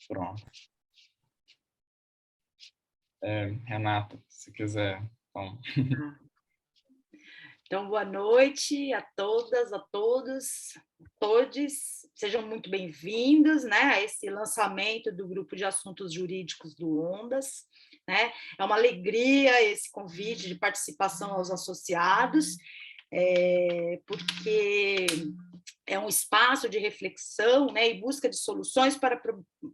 Pronto. Renata, se quiser. Então, boa noite a todas, a todos, a todes. Sejam muito bem-vindos, né, a esse lançamento do Grupo de Assuntos Jurídicos do Ondas. Né? É uma alegria esse convite de participação aos associados, porque é um espaço de reflexão, né, e busca de soluções para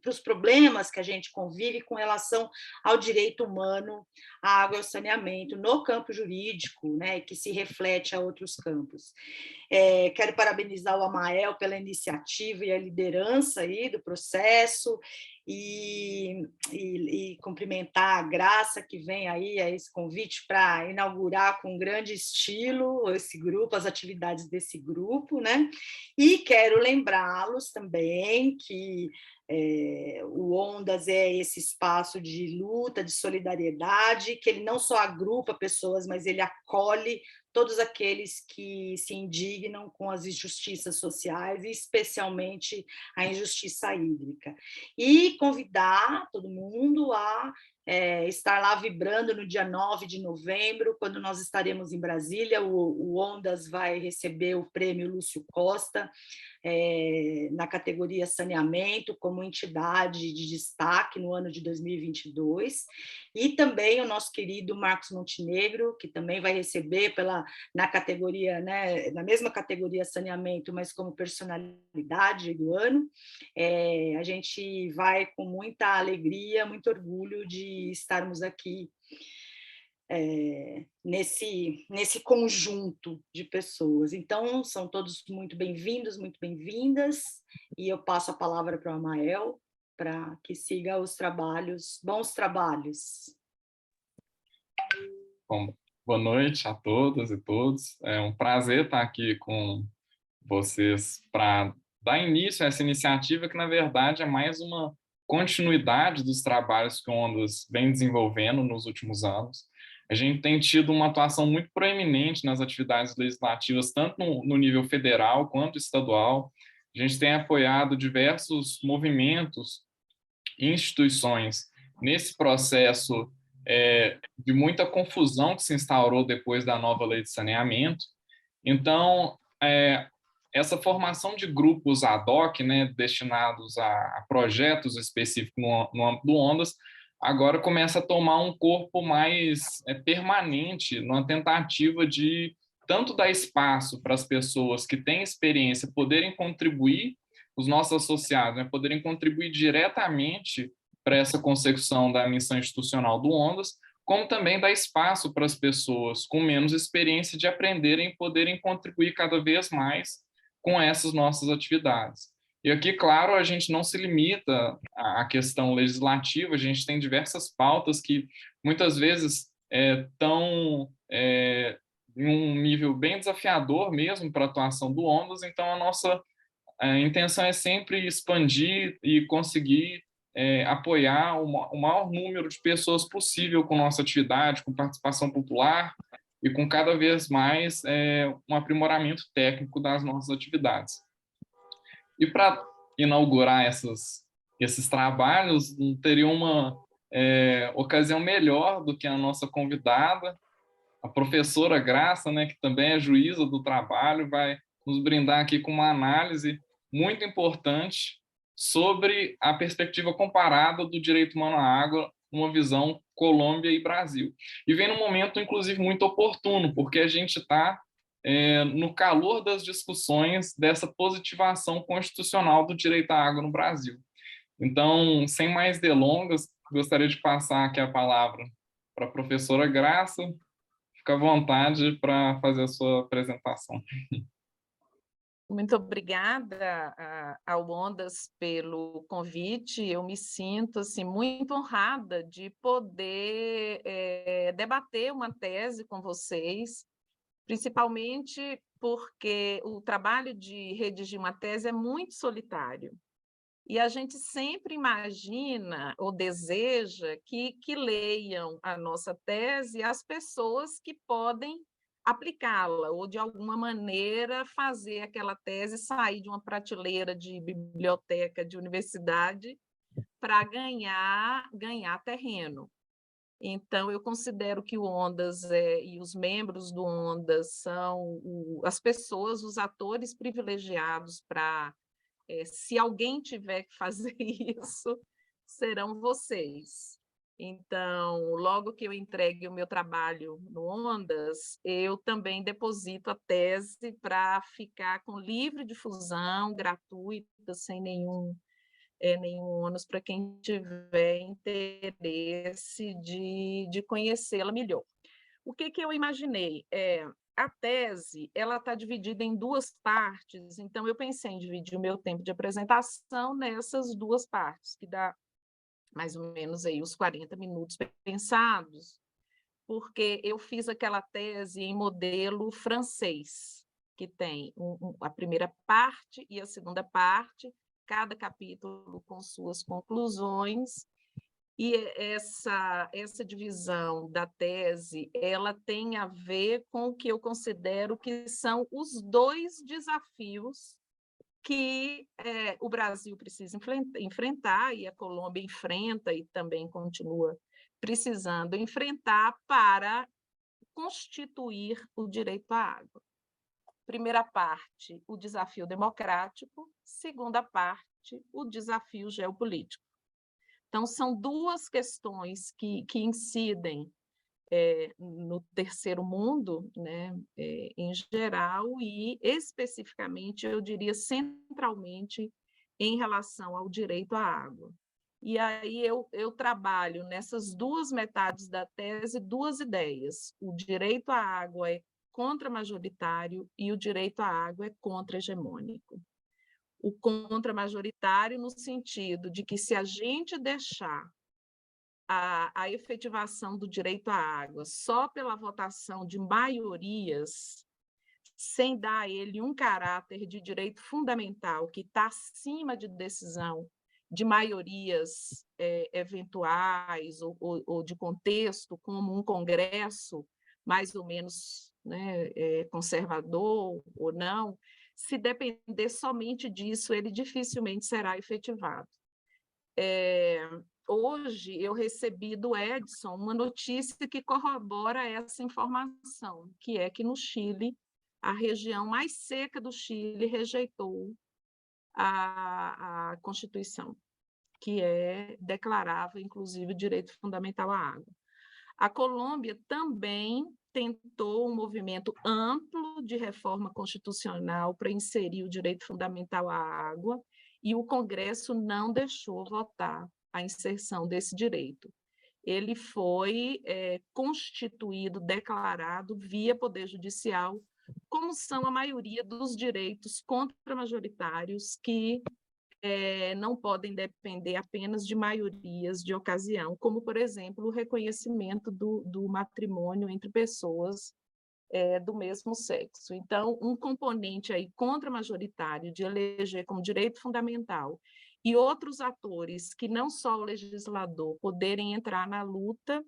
os problemas que a gente convive com relação ao direito humano, à água e ao saneamento no campo jurídico, né, que se reflete a outros campos. Quero parabenizar o Amael pela iniciativa e a liderança aí do processo e cumprimentar a Graça, que vem aí a esse convite para inaugurar com grande estilo esse grupo, as atividades desse grupo, né? E quero lembrá-los também que o Ondas é esse espaço de luta, de solidariedade, que ele não só agrupa pessoas, mas ele acolhe todos aqueles que se indignam com as injustiças sociais, e especialmente a injustiça hídrica. E convidar todo mundo a estar lá vibrando no dia 9 de novembro, quando nós estaremos em Brasília. O Ondas vai receber o prêmio Lúcio Costa, na categoria saneamento, como entidade de destaque no ano de 2022, e também o nosso querido Marcos Montenegro, que também vai receber na categoria, né, na mesma categoria saneamento, mas como personalidade do ano. A gente vai com muita alegria, muito orgulho de estarmos aqui nesse conjunto de pessoas. Então, são todos muito bem-vindos, muito bem-vindas, e eu passo a palavra para o Amael, para que siga os trabalhos, bons trabalhos. Bom, boa noite a todas e todos. É um prazer estar aqui com vocês para dar início a essa iniciativa, que, na verdade, é mais uma continuidade dos trabalhos que o Ondas vem desenvolvendo nos últimos anos. A gente tem tido uma atuação muito proeminente nas atividades legislativas, tanto no nível federal quanto estadual. A gente tem apoiado diversos movimentos e instituições nesse processo de muita confusão que se instaurou depois da nova lei de saneamento. Então, essa formação de grupos ad hoc, né, destinados a projetos específicos no âmbito do Ondas, agora começa a tomar um corpo mais permanente, numa tentativa de tanto dar espaço para as pessoas que têm experiência poderem contribuir, os nossos associados, né, poderem contribuir diretamente para essa consecução da missão institucional do Ondas, como também dar espaço para as pessoas com menos experiência de aprenderem e poderem contribuir cada vez mais com essas nossas atividades. E aqui, claro, a gente não se limita à questão legislativa, a gente tem diversas pautas que muitas vezes estão em um nível bem desafiador mesmo para a atuação do Ondas, então a nossa intenção é sempre expandir e conseguir apoiar o maior número de pessoas possível com nossa atividade, com participação popular e com cada vez mais um aprimoramento técnico das nossas atividades. E para inaugurar esses trabalhos, não teria uma ocasião melhor do que a nossa convidada, a professora Graça, né, que também é juíza do trabalho, vai nos brindar aqui com uma análise muito importante sobre a perspectiva comparada do direito humano à água, uma visão Colômbia e Brasil. E vem num momento, inclusive, muito oportuno, porque a gente está no calor das discussões dessa positivação constitucional do direito à água no Brasil. Então, sem mais delongas, gostaria de passar aqui a palavra para a professora Graça. Fica à vontade para fazer a sua apresentação. Muito obrigada ao Ondas pelo convite. Eu me sinto assim, muito honrada de poder debater uma tese com vocês, principalmente porque o trabalho de redigir uma tese é muito solitário. E a gente sempre imagina ou deseja que leiam a nossa tese as pessoas que podem aplicá-la ou, de alguma maneira, fazer aquela tese sair de uma prateleira de biblioteca de universidade para ganhar terreno. Então, eu considero que o Ondas e os membros do Ondas são as pessoas, os atores privilegiados para, se alguém tiver que fazer isso, serão vocês. Então, logo que eu entregue o meu trabalho no Ondas, eu também deposito a tese para ficar com livre difusão, gratuita, sem nenhum ônus para quem tiver interesse de conhecê-la melhor. O que eu imaginei? A tese está dividida em duas partes, então eu pensei em dividir o meu tempo de apresentação nessas duas partes, que dá mais ou menos aí os 40 minutos pensados, porque eu fiz aquela tese em modelo francês, que tem a primeira parte e a segunda parte, cada capítulo com suas conclusões, e essa divisão da tese, ela tem a ver com o que eu considero que são os dois desafios que o Brasil precisa enfrentar, e a Colômbia enfrenta e também continua precisando enfrentar para constituir o direito à água. Primeira parte, o desafio democrático. Segunda parte, o desafio geopolítico. Então, são duas questões que incidem no terceiro mundo, né, em geral, e especificamente, eu diria, centralmente, em relação ao direito à água. E aí eu trabalho nessas duas metades da tese duas ideias. O direito à água é contra-majoritário e o direito à água é contra-hegemônico. O contra-majoritário no sentido de que, se a gente deixar a efetivação do direito à água só pela votação de maiorias, sem dar a ele um caráter de direito fundamental que está acima de decisão de maiorias eventuais ou de contexto, como um Congresso mais ou menos, né, conservador ou não, se depender somente disso, ele dificilmente será efetivado. Hoje eu recebi do Edson uma notícia que corrobora essa informação, que é que no Chile, a região mais seca do Chile rejeitou a Constituição, que declarava, inclusive, o direito fundamental à água. A Colômbia também tentou um movimento amplo de reforma constitucional para inserir o direito fundamental à água, e o Congresso não deixou votar a inserção desse direito. Ele foi constituído, declarado via Poder Judicial, como são a maioria dos direitos contra-majoritários que não podem depender apenas de maiorias de ocasião, como, por exemplo, o reconhecimento do matrimônio entre pessoas do mesmo sexo. Então, um componente aí contra-majoritário de eleger como direito fundamental e outros atores, que não só o legislador, poderem entrar na luta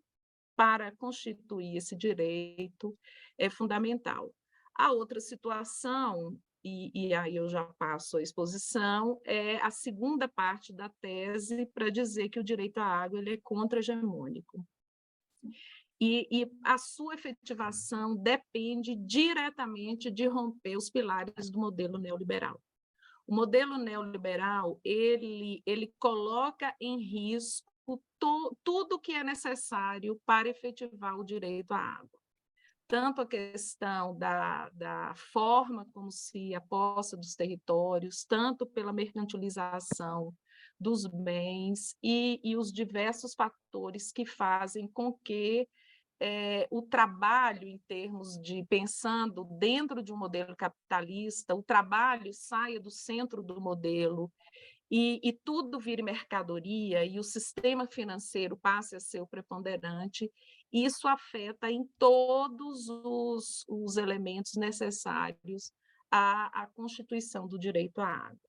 para constituir esse direito é fundamental. A outra situação, e aí eu já passo a exposição, é a segunda parte da tese para dizer que o direito à água ele é contra-hegemônico. E a sua efetivação depende diretamente de romper os pilares do modelo neoliberal. O modelo neoliberal, ele coloca em risco tudo que é necessário para efetivar o direito à água. Tanto a questão da forma como se aposta dos territórios, tanto pela mercantilização dos bens e os diversos fatores que fazem com que o trabalho, em termos de, pensando dentro de um modelo capitalista, o trabalho saia do centro do modelo e tudo vire mercadoria e o sistema financeiro passe a ser o preponderante. Isso afeta em todos os elementos necessários à constituição do direito à água.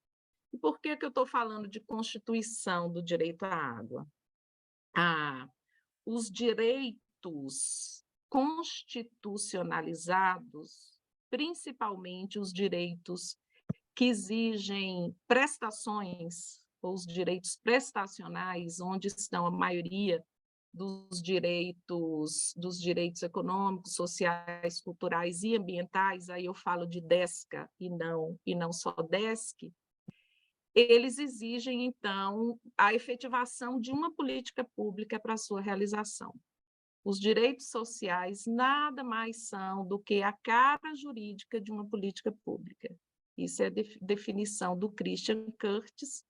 E por que eu estou falando de constituição do direito à água? Os direitos constitucionalizados, principalmente os direitos que exigem prestações ou os direitos prestacionais, onde estão a maioria dos direitos econômicos, sociais, culturais e ambientais, aí eu falo de DESCA e não só DESC, eles exigem, então, a efetivação de uma política pública para a sua realização. Os direitos sociais nada mais são do que a cara jurídica de uma política pública. Isso é a definição do Christian Curtis.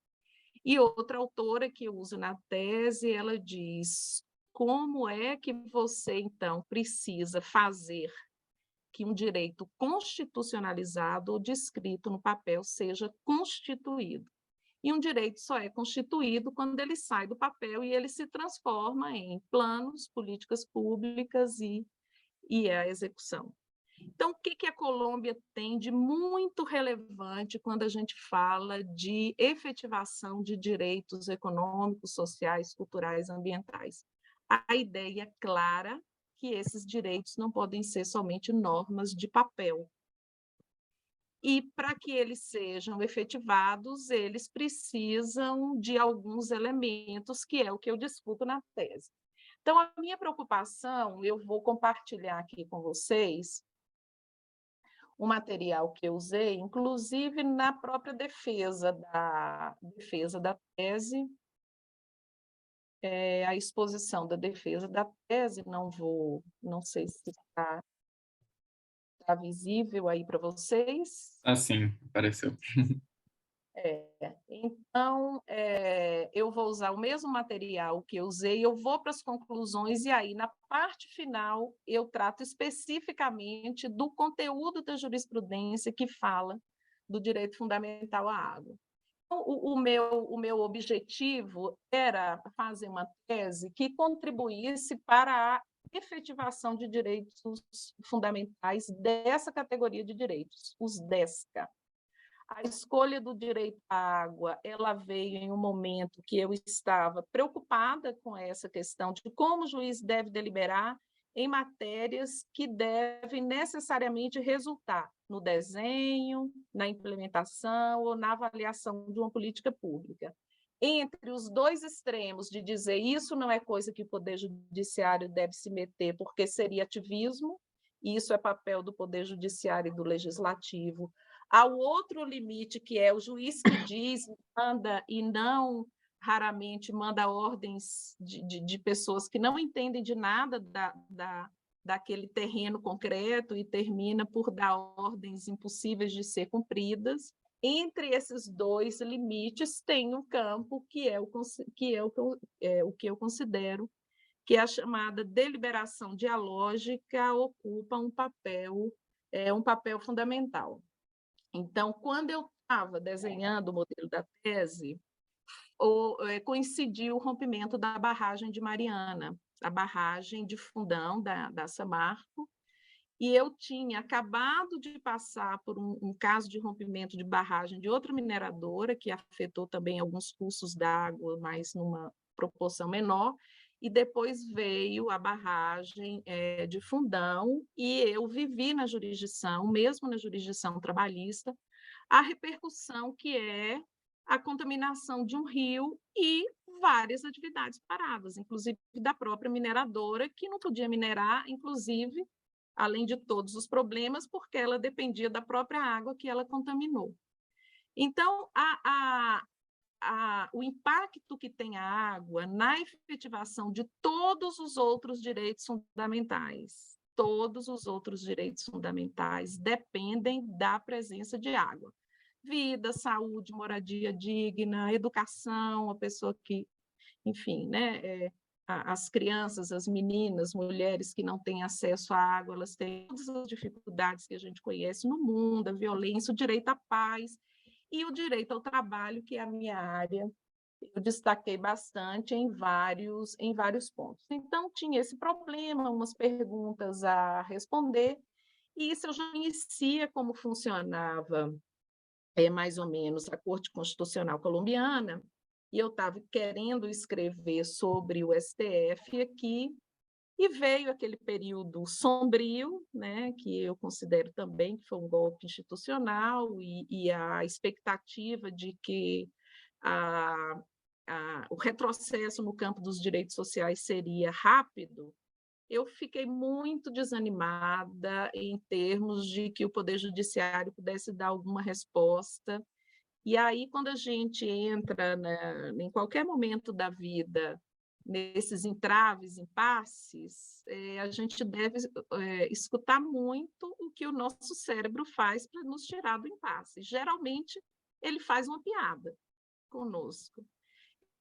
E outra autora que eu uso na tese, ela diz: como é que você, então, precisa fazer que um direito constitucionalizado ou descrito no papel seja constituído? E um direito só é constituído quando ele sai do papel e ele se transforma em planos, políticas públicas e a execução. Então, o que a Colômbia tem de muito relevante quando a gente fala de efetivação de direitos econômicos, sociais, culturais, ambientais? A ideia clara que esses direitos não podem ser somente normas de papel. E para que eles sejam efetivados, eles precisam de alguns elementos, que é o que eu discuto na tese. Então, a minha preocupação, eu vou compartilhar aqui com vocês o material que eu usei, inclusive na própria defesa da tese, a exposição da defesa da tese, não sei se está visível aí para vocês. Assim, apareceu. Então, eu vou usar o mesmo material que eu usei, eu vou para as conclusões, e aí, na parte final, eu trato especificamente do conteúdo da jurisprudência que fala do direito fundamental à água. Então, o meu objetivo era fazer uma tese que contribuísse para a efetivação de direitos fundamentais dessa categoria de direitos, os DESCA. A escolha do direito à água, ela veio em um momento que eu estava preocupada com essa questão de como o juiz deve deliberar em matérias que devem necessariamente resultar no desenho, na implementação ou na avaliação de uma política pública. Entre os dois extremos de dizer isso não é coisa que o Poder Judiciário deve se meter porque seria ativismo, e isso é papel do Poder Judiciário e do Legislativo, ao outro limite, que é o juiz que diz, manda e não raramente manda ordens de pessoas que não entendem de nada daquele terreno concreto e termina por dar ordens impossíveis de ser cumpridas. Entre esses dois limites tem um campo que é o que eu considero que a chamada deliberação dialógica ocupa um papel fundamental. Então, quando eu estava desenhando o modelo da tese, coincidiu o rompimento da barragem de Mariana, a barragem de Fundão da Samarco, e eu tinha acabado de passar por um caso de rompimento de barragem de outra mineradora, que afetou também alguns cursos d'água, mas numa proporção menor, e depois veio a barragem de Fundão, e eu vivi na jurisdição, mesmo na jurisdição trabalhista, a repercussão que é a contaminação de um rio e várias atividades paradas, inclusive da própria mineradora, que não podia minerar, inclusive, além de todos os problemas, porque ela dependia da própria água que ela contaminou. Então, o impacto que tem a água na efetivação de todos os outros direitos fundamentais, dependem da presença de água. Vida, saúde, moradia digna, educação, a pessoa que, enfim, né, as crianças, as meninas, mulheres que não têm acesso à água, elas têm todas as dificuldades que a gente conhece no mundo, a violência, o direito à paz e o direito ao trabalho, que é a minha área. Eu destaquei bastante em vários pontos. Então, tinha esse problema, umas perguntas a responder, e isso eu já conhecia como funcionava mais ou menos a Corte Constitucional Colombiana, e eu estava querendo escrever sobre o STF aqui, e veio aquele período sombrio, né, que eu considero também que foi um golpe institucional, e a expectativa de que o retrocesso no campo dos direitos sociais seria rápido, eu fiquei muito desanimada em termos de que o Poder Judiciário pudesse dar alguma resposta. E aí, quando a gente entra, né, em qualquer momento da vida, nesses entraves, impasses, a gente deve escutar muito o que o nosso cérebro faz para nos tirar do impasse. Geralmente, ele faz uma piada conosco.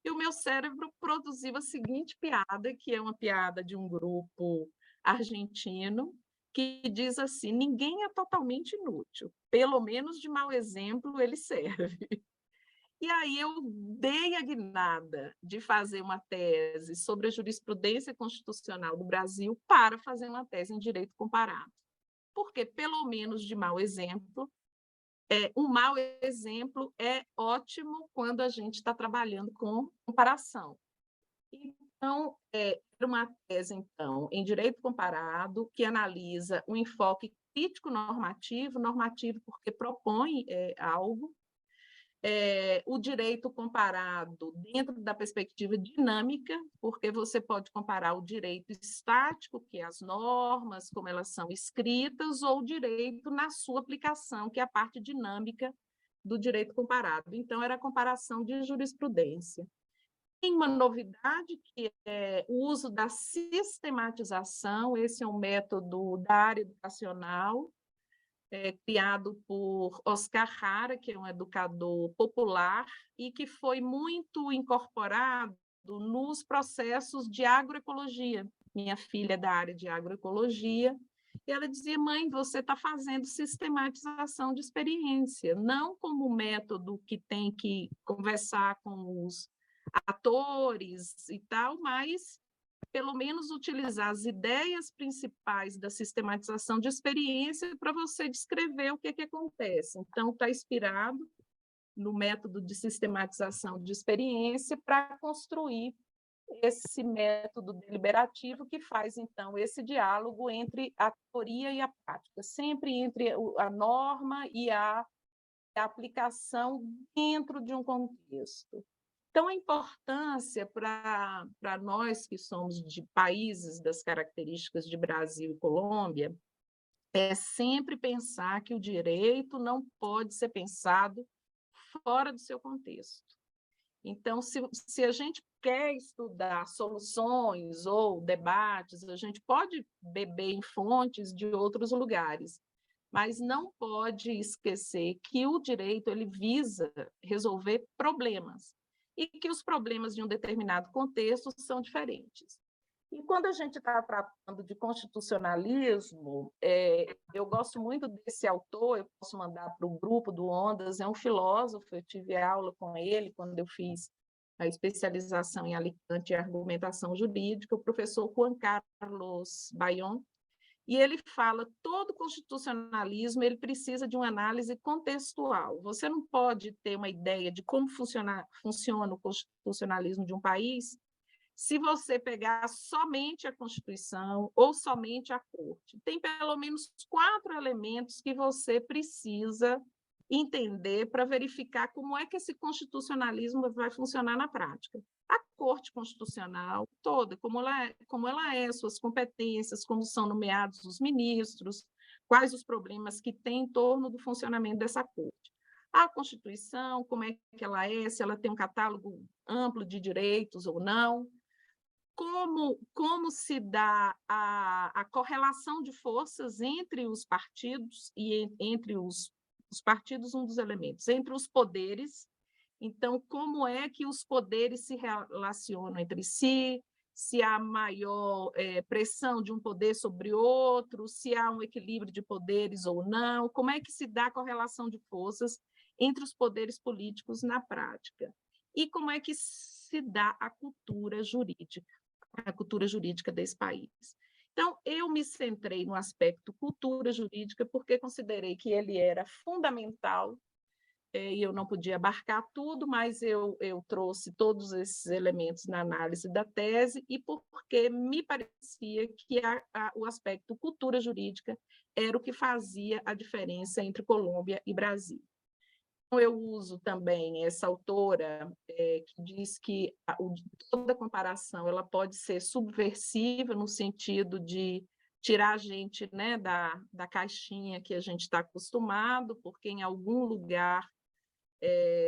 E o meu cérebro produziu a seguinte piada, que é uma piada de um grupo argentino, que diz assim: ninguém é totalmente inútil, pelo menos de mau exemplo ele serve. E aí eu dei a guinada de fazer uma tese sobre a jurisprudência constitucional do Brasil para fazer uma tese em direito comparado. Porque, pelo menos de mau exemplo, um mau exemplo é ótimo quando a gente está trabalhando com comparação. Então, uma tese, então, em direito comparado, que analisa um enfoque crítico-normativo, normativo porque propõe algo, o direito comparado dentro da perspectiva dinâmica, porque você pode comparar o direito estático, que é as normas, como elas são escritas, ou o direito na sua aplicação, que é a parte dinâmica do direito comparado. Então, era a comparação de jurisprudência. Tem uma novidade, que é o uso da sistematização. Esse é um método da área educacional, criado por Oscar Hara, que é um educador popular, e que foi muito incorporado nos processos de agroecologia. Minha filha é da área de agroecologia, e ela dizia: mãe, você está fazendo sistematização de experiência, não como método que tem que conversar com os atores e tal, mas pelo menos utilizar as ideias principais da sistematização de experiência para você descrever o que acontece. Então, está inspirado no método de sistematização de experiência para construir esse método deliberativo que faz, então, esse diálogo entre a teoria e a prática, sempre entre a norma e a aplicação dentro de um contexto. Então, a importância para nós que somos de países das características de Brasil e Colômbia é sempre pensar que o direito não pode ser pensado fora do seu contexto. Então, se a gente quer estudar soluções ou debates, a gente pode beber em fontes de outros lugares, mas não pode esquecer que o direito ele visa resolver problemas e que os problemas de um determinado contexto são diferentes. E quando a gente está tratando de constitucionalismo, eu gosto muito desse autor, eu posso mandar para o grupo do Ondas, é um filósofo, eu tive aula com ele quando eu fiz a especialização em Alicante e argumentação jurídica, o professor Juan Carlos Bayon, e ele fala: todo constitucionalismo ele precisa de uma análise contextual. Você não pode ter uma ideia de como funciona o constitucionalismo de um país se você pegar somente a Constituição ou somente a Corte. Tem pelo menos 4 elementos que você precisa entender para verificar como é que esse constitucionalismo vai funcionar na prática. A Corte Constitucional toda, como ela é, suas competências, como são nomeados os ministros, quais os problemas que tem em torno do funcionamento dessa Corte. A Constituição, como é que ela é, se ela tem um catálogo amplo de direitos ou não, como se dá a correlação de forças entre os partidos e entre os partidos, um dos elementos, entre os poderes. Então, como é que os poderes se relacionam entre si, se há maior pressão de um poder sobre outro, se há um equilíbrio de poderes ou não, como é que se dá a correlação de forças entre os poderes políticos na prática? E como é que se dá a cultura jurídica desse país. Então, eu me centrei no aspecto cultura jurídica porque considerei que ele era fundamental e eu não podia abarcar tudo, mas eu trouxe todos esses elementos na análise da tese e porque me parecia que o aspecto cultura jurídica era o que fazia a diferença entre Colômbia e Brasil. eu uso também essa autora que diz que toda comparação ela pode ser subversiva no sentido de tirar a gente, né, da caixinha que a gente está acostumado, porque em algum lugar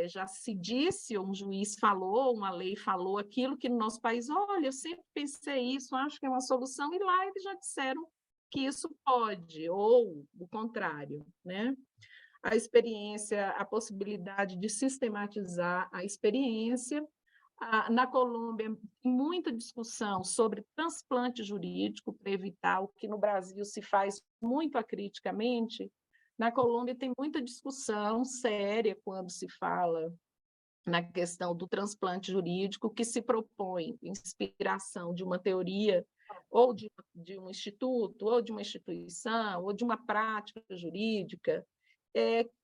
já se disse, ou um juiz falou, uma lei falou aquilo que no nosso país, olha, eu sempre pensei isso, acho que é uma solução, e lá eles já disseram que isso pode, ou o contrário, né? A experiência, a possibilidade de sistematizar a experiência. Na Colômbia, tem muita discussão sobre transplante jurídico para evitar o que no Brasil se faz muito acriticamente. Na Colômbia tem muita discussão séria quando se fala na questão do transplante jurídico, que se propõe inspiração de uma teoria ou de um instituto, ou de uma instituição, ou de uma prática jurídica,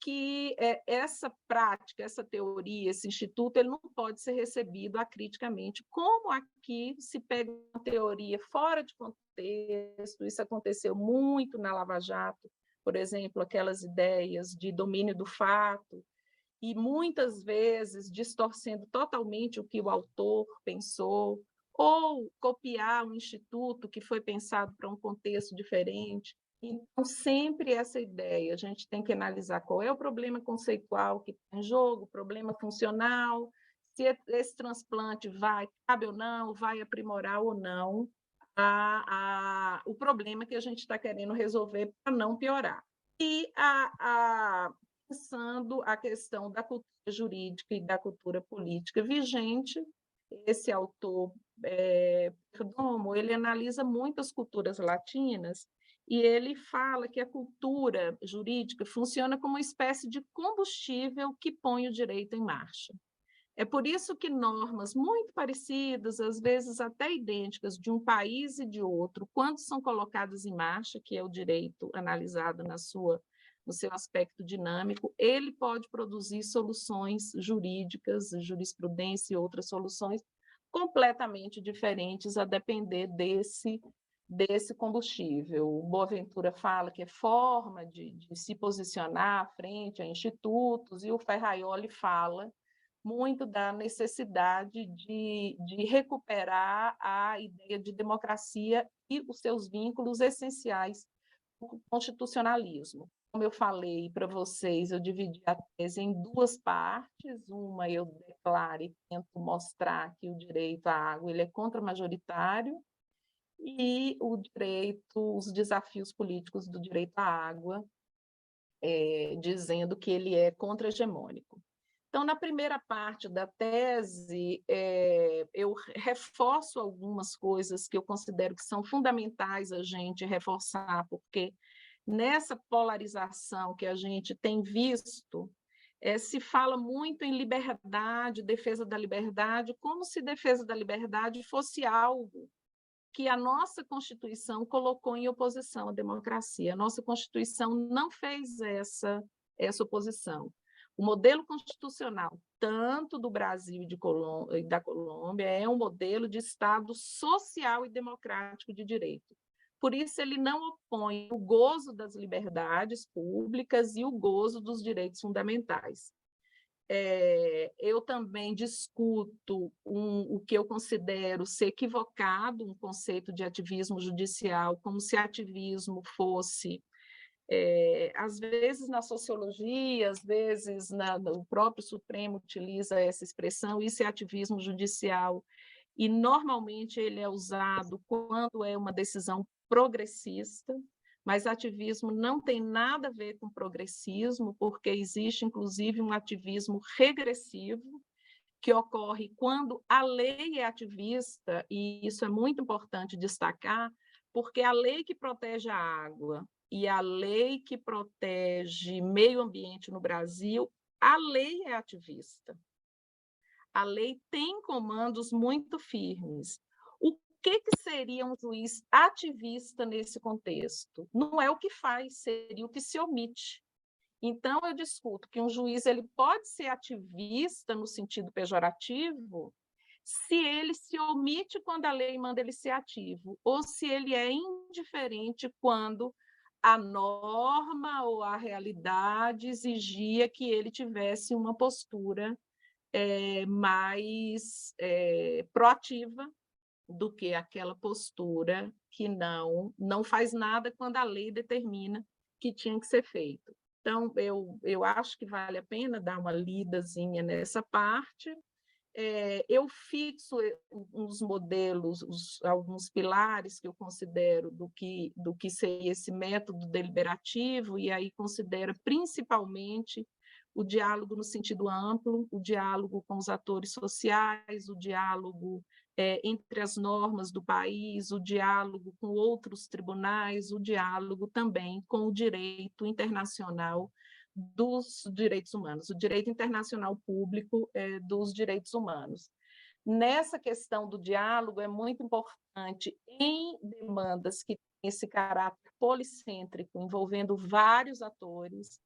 que essa prática, essa teoria, esse instituto, ele não pode ser recebido acriticamente. Como aqui se pega uma teoria fora de contexto, isso aconteceu muito na Lava Jato, por exemplo, aquelas ideias de domínio do fato, e muitas vezes distorcendo totalmente o que o autor pensou, ou copiar um instituto que foi pensado para um contexto diferente. Então, sempre essa ideia, a gente tem que analisar qual é o problema conceitual que está em jogo, o problema funcional, se esse transplante cabe ou não, vai aprimorar ou não o problema que a gente está querendo resolver para não piorar. E pensando a questão da cultura jurídica e da cultura política vigente, esse autor, Perdomo, ele analisa muitas culturas latinas e ele fala que a cultura jurídica funciona como uma espécie de combustível que põe o direito em marcha. É por isso que normas muito parecidas, às vezes até idênticas, de um país e de outro, quando são colocadas em marcha, que é o direito analisado no seu aspecto dinâmico, ele pode produzir soluções jurídicas, jurisprudência e outras soluções completamente diferentes a depender desse combustível. O Boaventura fala que é forma de se posicionar frente a institutos, e o Ferraioli fala muito da necessidade de recuperar a ideia de democracia e os seus vínculos essenciais do constitucionalismo. Como eu falei para vocês, eu dividi a tese em duas partes. Uma, eu declaro e tento mostrar que o direito à água ele é contra-majoritário, e os desafios políticos do direito à água, dizendo que ele é contra-hegemônico. Então, na primeira parte da tese, eu reforço algumas coisas que eu considero que são fundamentais a gente reforçar, porque nessa polarização que a gente tem visto, se fala muito em liberdade, defesa da liberdade, como se defesa da liberdade fosse algo que a nossa Constituição colocou em oposição à democracia. A nossa Constituição não fez essa oposição. O modelo constitucional, tanto do Brasil e da Colômbia, é um modelo de Estado social e democrático de direito. Por isso, ele não opõe o gozo das liberdades públicas e o gozo dos direitos fundamentais. Eu também discuto o que eu considero ser equivocado, um conceito de ativismo judicial, como se ativismo fosse, às vezes na sociologia, às vezes o próprio Supremo utiliza essa expressão, isso é ativismo judicial, e normalmente ele é usado quando é uma decisão progressista, mas ativismo não tem nada a ver com progressismo, porque existe, inclusive, um ativismo regressivo, que ocorre quando a lei é ativista, e isso é muito importante destacar, porque a lei que protege a água e a lei que protege meio ambiente no Brasil, a lei é ativista. A lei tem comandos muito firmes. O que seria um juiz ativista nesse contexto? Não é o que faz, seria o que se omite. Então, eu discuto que um juiz ele pode ser ativista no sentido pejorativo se ele se omite quando a lei manda ele ser ativo, ou se ele é indiferente quando a norma ou a realidade exigia que ele tivesse uma postura mais proativa do que aquela postura que não faz nada quando a lei determina que tinha que ser feito. Então, eu acho que vale a pena dar uma lidazinha nessa parte. Eu fixo uns modelos, alguns pilares que eu considero do que seria esse método deliberativo, e aí considero principalmente o diálogo no sentido amplo, o diálogo com os atores sociais, o diálogo entre as normas do país, o diálogo com outros tribunais, o diálogo também com o direito internacional dos direitos humanos, o direito internacional público dos direitos humanos. Nessa questão do diálogo, é muito importante, em demandas que têm esse caráter policêntrico, envolvendo vários atores,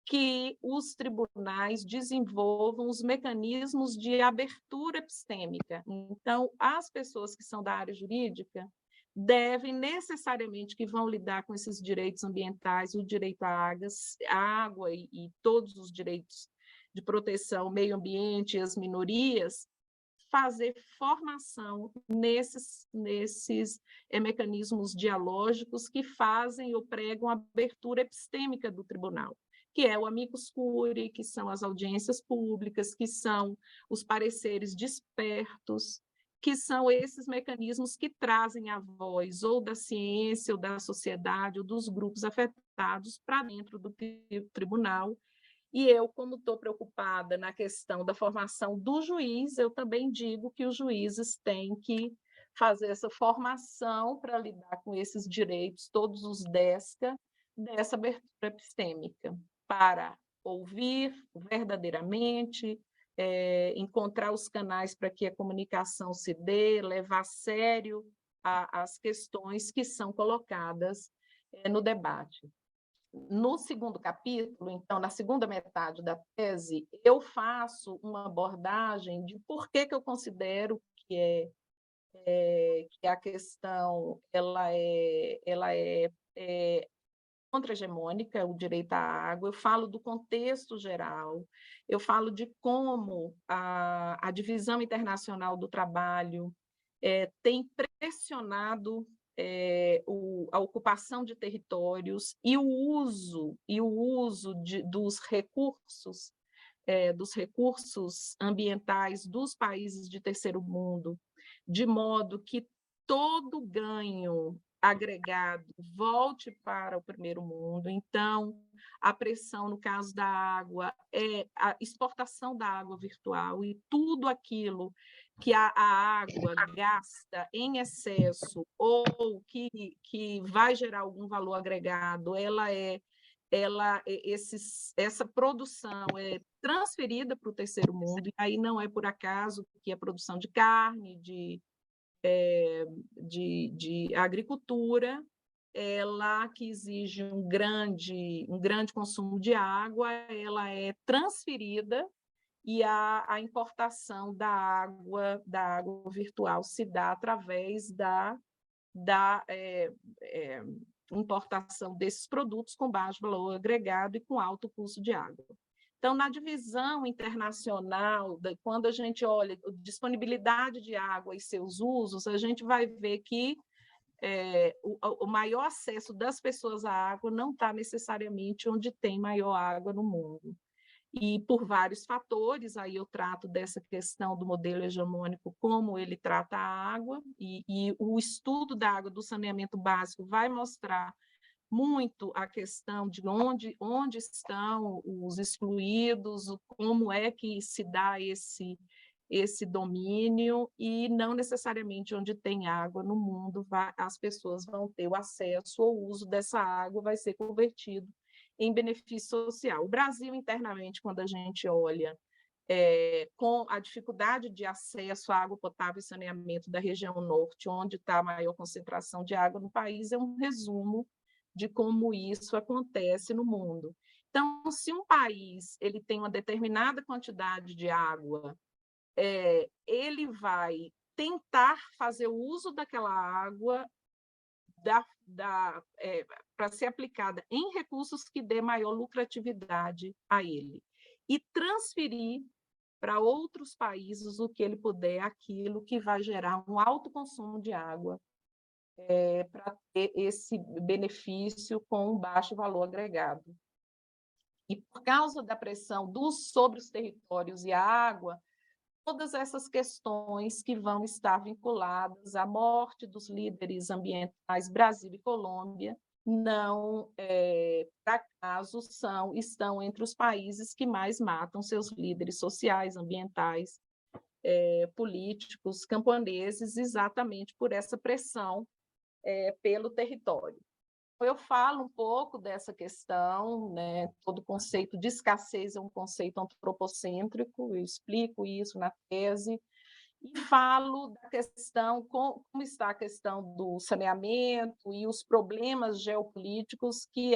que os tribunais desenvolvam os mecanismos de abertura epistêmica. Então, as pessoas que são da área jurídica devem necessariamente, que vão lidar com esses direitos ambientais, o direito à água e todos os direitos de proteção ao meio ambiente e as minorias, fazer formação nesses mecanismos dialógicos que fazem ou pregam a abertura epistêmica do tribunal, que é o amicus curiae, que são as audiências públicas, que são os pareceres despertos, que são esses mecanismos que trazem a voz ou da ciência, ou da sociedade, ou dos grupos afetados para dentro do tribunal. E eu, como estou preocupada na questão da formação do juiz, eu também digo que os juízes têm que fazer essa formação para lidar com esses direitos, todos os DESCA, dessa abertura epistêmica, para ouvir verdadeiramente, encontrar os canais para que a comunicação se dê, levar a sério as questões que são colocadas no debate. No segundo capítulo, então, na segunda metade da tese, eu faço uma abordagem de por que eu considero que a questão ela é contra-hegemônica, o direito à água, eu falo do contexto geral, eu falo de como a divisão internacional do trabalho tem pressionado a ocupação de territórios e o uso dos recursos ambientais dos países de terceiro mundo, de modo que todo ganho agregado volte para o primeiro mundo. Então, a pressão, no caso da água, é a exportação da água virtual, e tudo aquilo que a água gasta em excesso ou que vai gerar algum valor agregado, essa produção é transferida para o terceiro mundo, e aí não é por acaso que a produção de carne, de agricultura, ela que exige um grande consumo de água, ela é transferida, e a importação da água virtual se dá através da importação desses produtos com baixo valor agregado e com alto custo de água. Então, na divisão internacional, quando a gente olha a disponibilidade de água e seus usos, a gente vai ver que o maior acesso das pessoas à água não está necessariamente onde tem maior água no mundo. E por vários fatores, aí eu trato dessa questão do modelo hegemônico, como ele trata a água, e o estudo da água do saneamento básico vai mostrar muito a questão de onde estão os excluídos, como é que se dá esse domínio, e não necessariamente onde tem água no mundo as pessoas vão ter o acesso ou uso dessa água, vai ser convertido em benefício social. O Brasil, internamente, quando a gente olha com a dificuldade de acesso à água potável e saneamento da região norte, onde está a maior concentração de água no país, é um resumo de como isso acontece no mundo. Então, se um país ele tem uma determinada quantidade de água, ele vai tentar fazer o uso daquela água para ser aplicada em recursos que dê maior lucratividade a ele, e transferir para outros países o que ele puder, aquilo que vai gerar um alto consumo de água, para ter esse benefício com um baixo valor agregado. E por causa da pressão sobre os territórios e a água, todas essas questões que vão estar vinculadas à morte dos líderes ambientais Brasil e Colômbia, não, por acaso, estão entre os países que mais matam seus líderes sociais, ambientais, políticos, camponeses, exatamente por essa pressão pelo território. Eu falo um pouco dessa questão, né? Todo conceito de escassez é um conceito antropocêntrico, eu explico isso na tese, e falo da questão, como está a questão do saneamento e os problemas geopolíticos que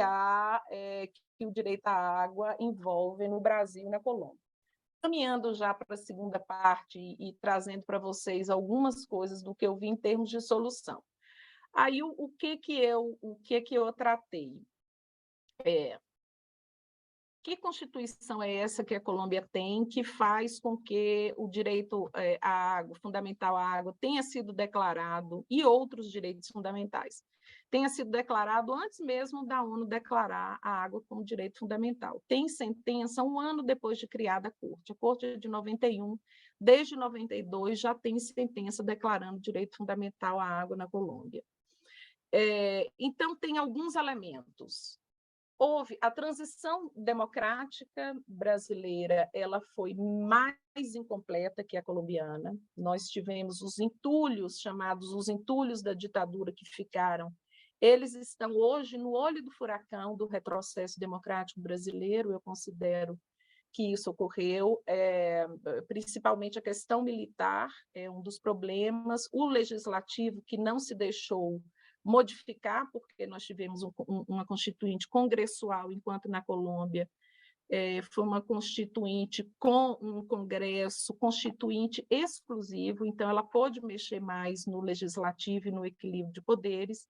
que o direito à água envolve no Brasil e na Colômbia. Caminhando já para a segunda parte e trazendo para vocês algumas coisas do que eu vi em termos de solução. Aí, o que eu tratei? Que Constituição é essa que a Colômbia tem que faz com que o direito à água, fundamental à água, tenha sido declarado, e outros direitos fundamentais, tenha sido declarado antes mesmo da ONU declarar a água como direito fundamental? Tem sentença 1 ano depois de criada a Corte é de 91, desde 92 já tem sentença declarando direito fundamental à água na Colômbia. Então, tem alguns elementos. Houve a transição democrática brasileira, ela foi mais incompleta que a colombiana. Nós tivemos os entulhos, chamados os entulhos da ditadura, que ficaram. Eles estão hoje no olho do furacão do retrocesso democrático brasileiro. Eu considero que isso ocorreu, principalmente a questão militar é um dos problemas, o legislativo, que não se deixou modificar, porque nós tivemos uma constituinte congressual, enquanto na Colômbia foi uma constituinte com um congresso constituinte exclusivo, então ela pôde mexer mais no legislativo e no equilíbrio de poderes.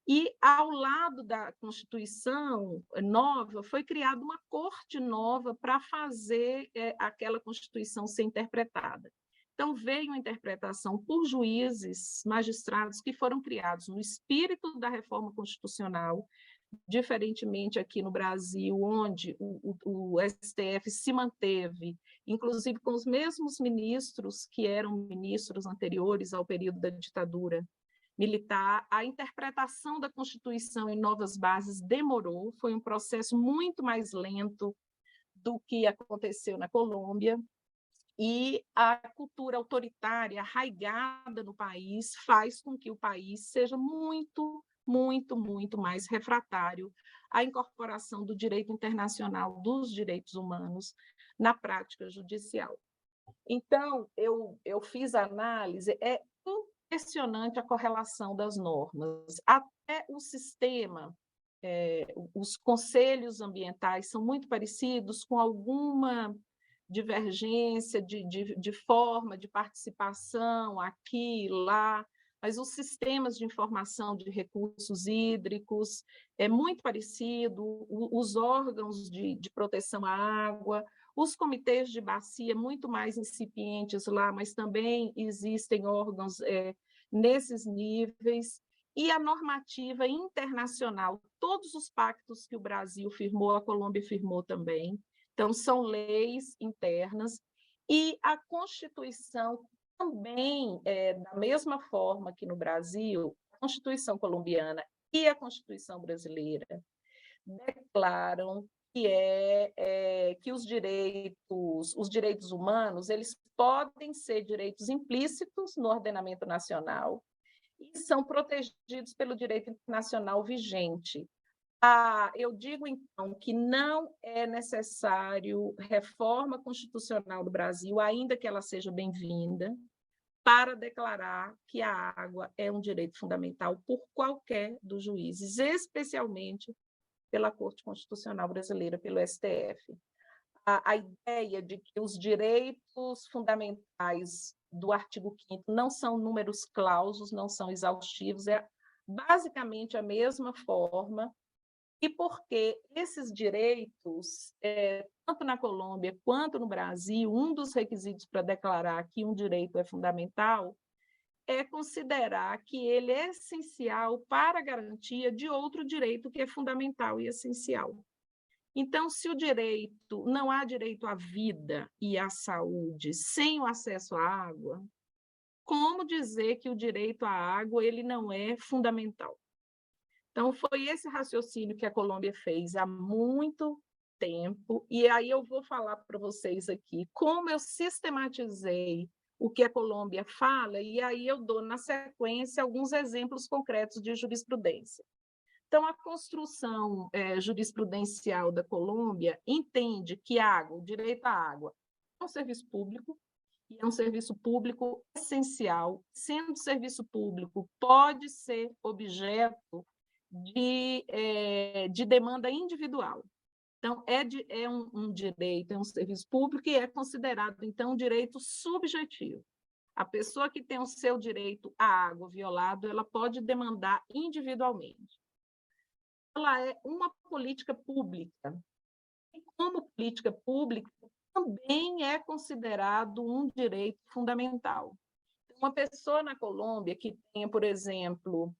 E, ao lado da Constituição nova, foi criada uma corte nova para fazer aquela Constituição ser interpretada. Então, veio uma interpretação por juízes, magistrados, que foram criados no espírito da reforma constitucional, diferentemente aqui no Brasil, onde o STF se manteve, inclusive com os mesmos ministros que eram ministros anteriores ao período da ditadura militar. A interpretação da Constituição em novas bases demorou, foi um processo muito mais lento do que aconteceu na Colômbia, e a cultura autoritária arraigada no país faz com que o país seja muito, muito, muito mais refratário à incorporação do direito internacional dos direitos humanos na prática judicial. Então, eu fiz a análise, é impressionante a correlação das normas. Até o sistema, os conselhos ambientais são muito parecidos, com alguma divergência de forma de participação aqui e lá, mas os sistemas de informação de recursos hídricos é muito parecido, os órgãos de proteção à água, os comitês de bacia muito mais incipientes lá, mas também existem órgãos nesses níveis, e a normativa internacional, todos os pactos que o Brasil firmou, a Colômbia firmou também. Então, são leis internas, e a Constituição também, da mesma forma que no Brasil, a Constituição colombiana e a Constituição brasileira declaram que os direitos humanos eles podem ser direitos implícitos no ordenamento nacional e são protegidos pelo direito internacional vigente. Eu digo, então, que não é necessário reforma constitucional do Brasil, ainda que ela seja bem-vinda, para declarar que a água é um direito fundamental por qualquer dos juízes, especialmente pela Corte Constitucional Brasileira, pelo STF. A ideia de que os direitos fundamentais do artigo 5º não são números clausos, não são exaustivos, basicamente a mesma forma, e porque esses direitos, tanto na Colômbia quanto no Brasil, um dos requisitos para declarar que um direito é fundamental é considerar que ele é essencial para a garantia de outro direito que é fundamental e essencial. Então, se o direito, não há direito à vida e à saúde sem o acesso à água, como dizer que o direito à água ele não é fundamental? Então, foi esse raciocínio que a Colômbia fez há muito tempo, e aí eu vou falar para vocês aqui como eu sistematizei o que a Colômbia fala, e aí eu dou, na sequência, alguns exemplos concretos de jurisprudência. Então, a construção jurisprudencial da Colômbia entende que água, o direito à água, é um serviço público, e é um serviço público essencial. Sendo serviço público, pode ser objeto de demanda individual. Então, é um direito, é um serviço público e é considerado, então, um direito subjetivo. A pessoa que tem o seu direito à água violado, ela pode demandar individualmente. Ela é uma política pública. E, como política pública, também é considerado um direito fundamental. Uma pessoa na Colômbia que tenha, por exemplo,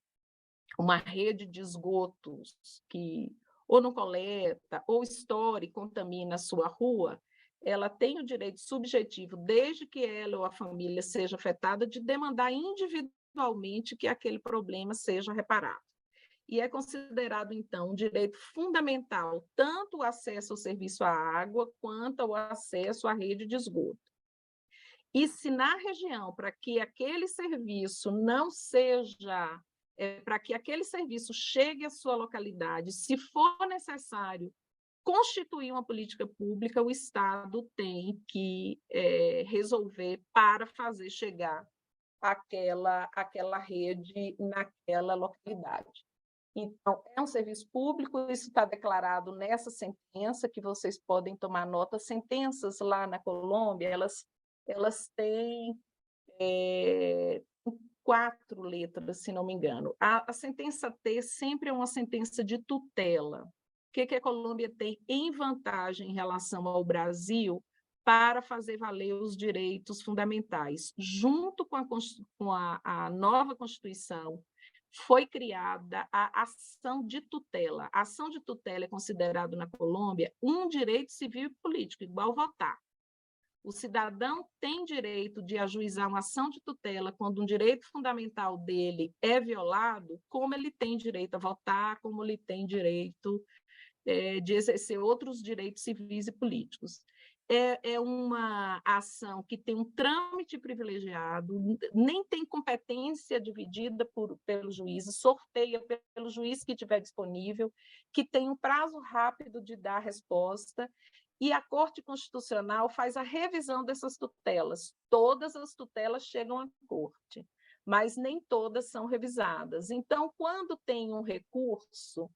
uma rede de esgotos que ou não coleta, ou estoura e contamina a sua rua, ela tem o direito subjetivo, desde que ela ou a família seja afetada, de demandar individualmente que aquele problema seja reparado. E é considerado, então, um direito fundamental, tanto o acesso ao serviço à água, quanto o acesso à rede de esgoto. E se na região, para que aquele serviço não seja, para que aquele serviço chegue à sua localidade, se for necessário constituir uma política pública, o Estado tem que resolver para fazer chegar aquela rede naquela localidade. Então, é um serviço público, isso está declarado nessa sentença, que vocês podem tomar nota. Sentenças lá na Colômbia, elas têm 4 letras, se não me engano. A sentença T sempre é uma sentença de tutela. O que a Colômbia tem em vantagem em relação ao Brasil para fazer valer os direitos fundamentais? Junto com a nova Constituição, foi criada a ação de tutela. A ação de tutela é considerado na Colômbia um direito civil e político, igual votar. O cidadão tem direito de ajuizar uma ação de tutela quando um direito fundamental dele é violado, como ele tem direito a votar, como ele tem direito de exercer outros direitos civis e políticos. É uma ação que tem um trâmite privilegiado, nem tem competência dividida pelo juiz, sorteia pelo juiz que estiver disponível, que tem um prazo rápido de dar resposta, e a Corte Constitucional faz a revisão dessas tutelas. Todas as tutelas chegam à Corte, mas nem todas são revisadas. Então, quando tem um recurso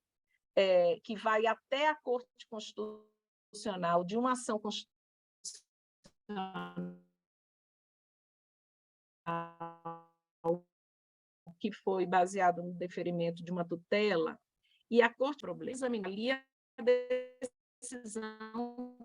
que vai até a Corte Constitucional de uma ação constitucional que foi baseado no deferimento de uma tutela, e a Corte examinaria a decisão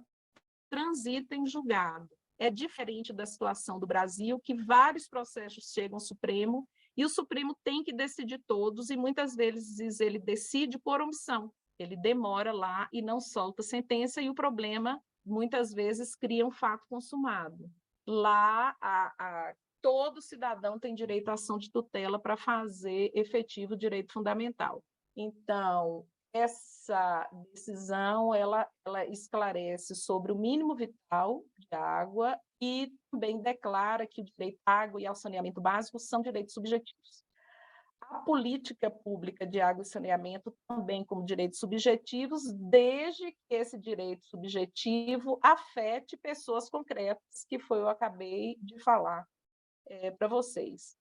transita em julgado. É diferente da situação do Brasil, que vários processos chegam ao Supremo, e o Supremo tem que decidir todos, e muitas vezes ele decide por omissão. Ele demora lá e não solta sentença, e o problema, muitas vezes, cria um fato consumado. Lá, todo cidadão tem direito à ação de tutela para fazer efetivo o direito fundamental. Então, essa decisão ela esclarece sobre o mínimo vital de água e também declara que o direito à água e ao saneamento básico são direitos subjetivos. A política pública de água e saneamento também como direitos subjetivos, desde que esse direito subjetivo afete pessoas concretas, que foi o que eu acabei de falar para vocês.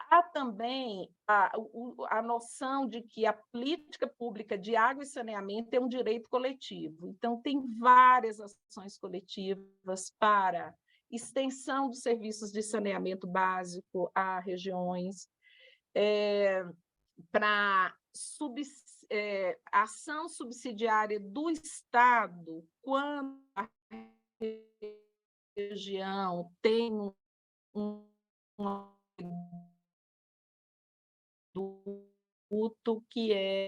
Há também a noção de que a política pública de água e saneamento é um direito coletivo. Então, tem várias ações coletivas para extensão dos serviços de saneamento básico a regiões, para ação subsidiária do Estado, quando a região tem um produto que é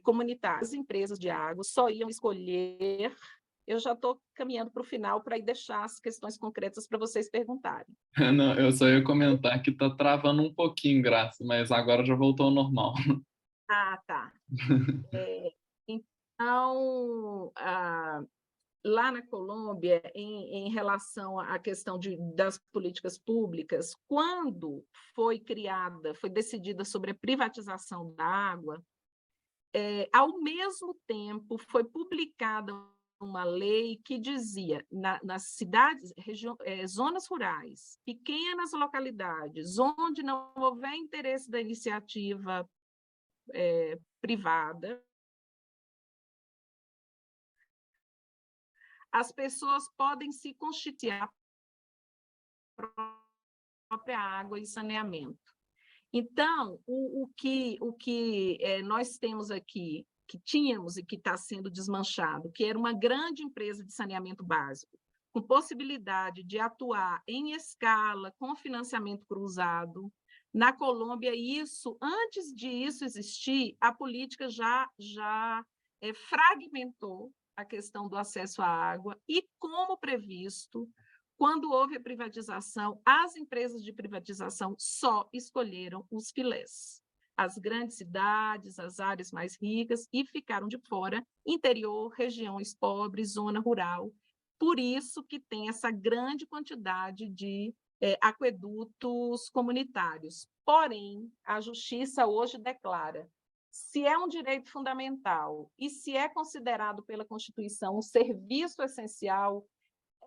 comunitário. As empresas de água só iam escolher. Eu já estou caminhando para o final para deixar as questões concretas para vocês perguntarem. Não, eu só ia comentar que está travando um pouquinho, Graça, mas agora já voltou ao normal. Ah, tá. Então, lá na Colômbia, em relação à questão das políticas públicas, quando foi decidida sobre a privatização da água, ao mesmo tempo foi publicada uma lei que dizia, nas cidades, zonas rurais, pequenas localidades, onde não houver interesse da iniciativa privada, as pessoas podem se constituir a própria água e saneamento. Então, o que nós temos aqui, que tínhamos e que está sendo desmanchado, que era uma grande empresa de saneamento básico, com possibilidade de atuar em escala, com financiamento cruzado. Na Colômbia, antes disso existir, a política já fragmentou a questão do acesso à água e, como previsto, quando houve a privatização, as empresas de privatização só escolheram os filés, as grandes cidades, as áreas mais ricas, e ficaram de fora interior, regiões pobres, zona rural. Por isso que tem essa grande quantidade de aquedutos comunitários. Porém, a Justiça hoje declara: se é um direito fundamental e se é considerado pela Constituição um serviço essencial,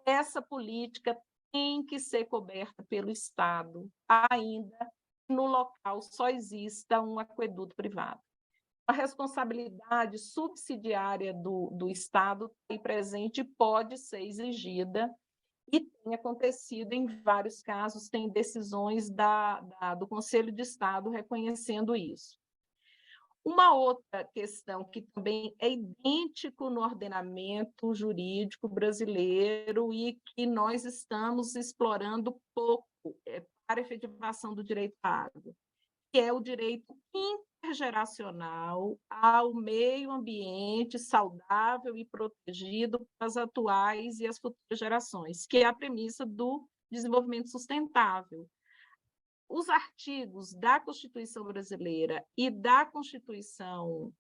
essa política tem que ser coberta pelo Estado, ainda que no local só exista um aqueduto privado. A responsabilidade subsidiária do Estado e presente pode ser exigida, e tem acontecido em vários casos, tem decisões do Conselho de Estado reconhecendo isso. Uma outra questão que também é idêntico no ordenamento jurídico brasileiro e que nós estamos explorando pouco para a efetivação do direito à água, que é o direito intergeracional ao meio ambiente saudável e protegido para as atuais e as futuras gerações, que é a premissa do desenvolvimento sustentável. Os artigos da Constituição brasileira e da Constituição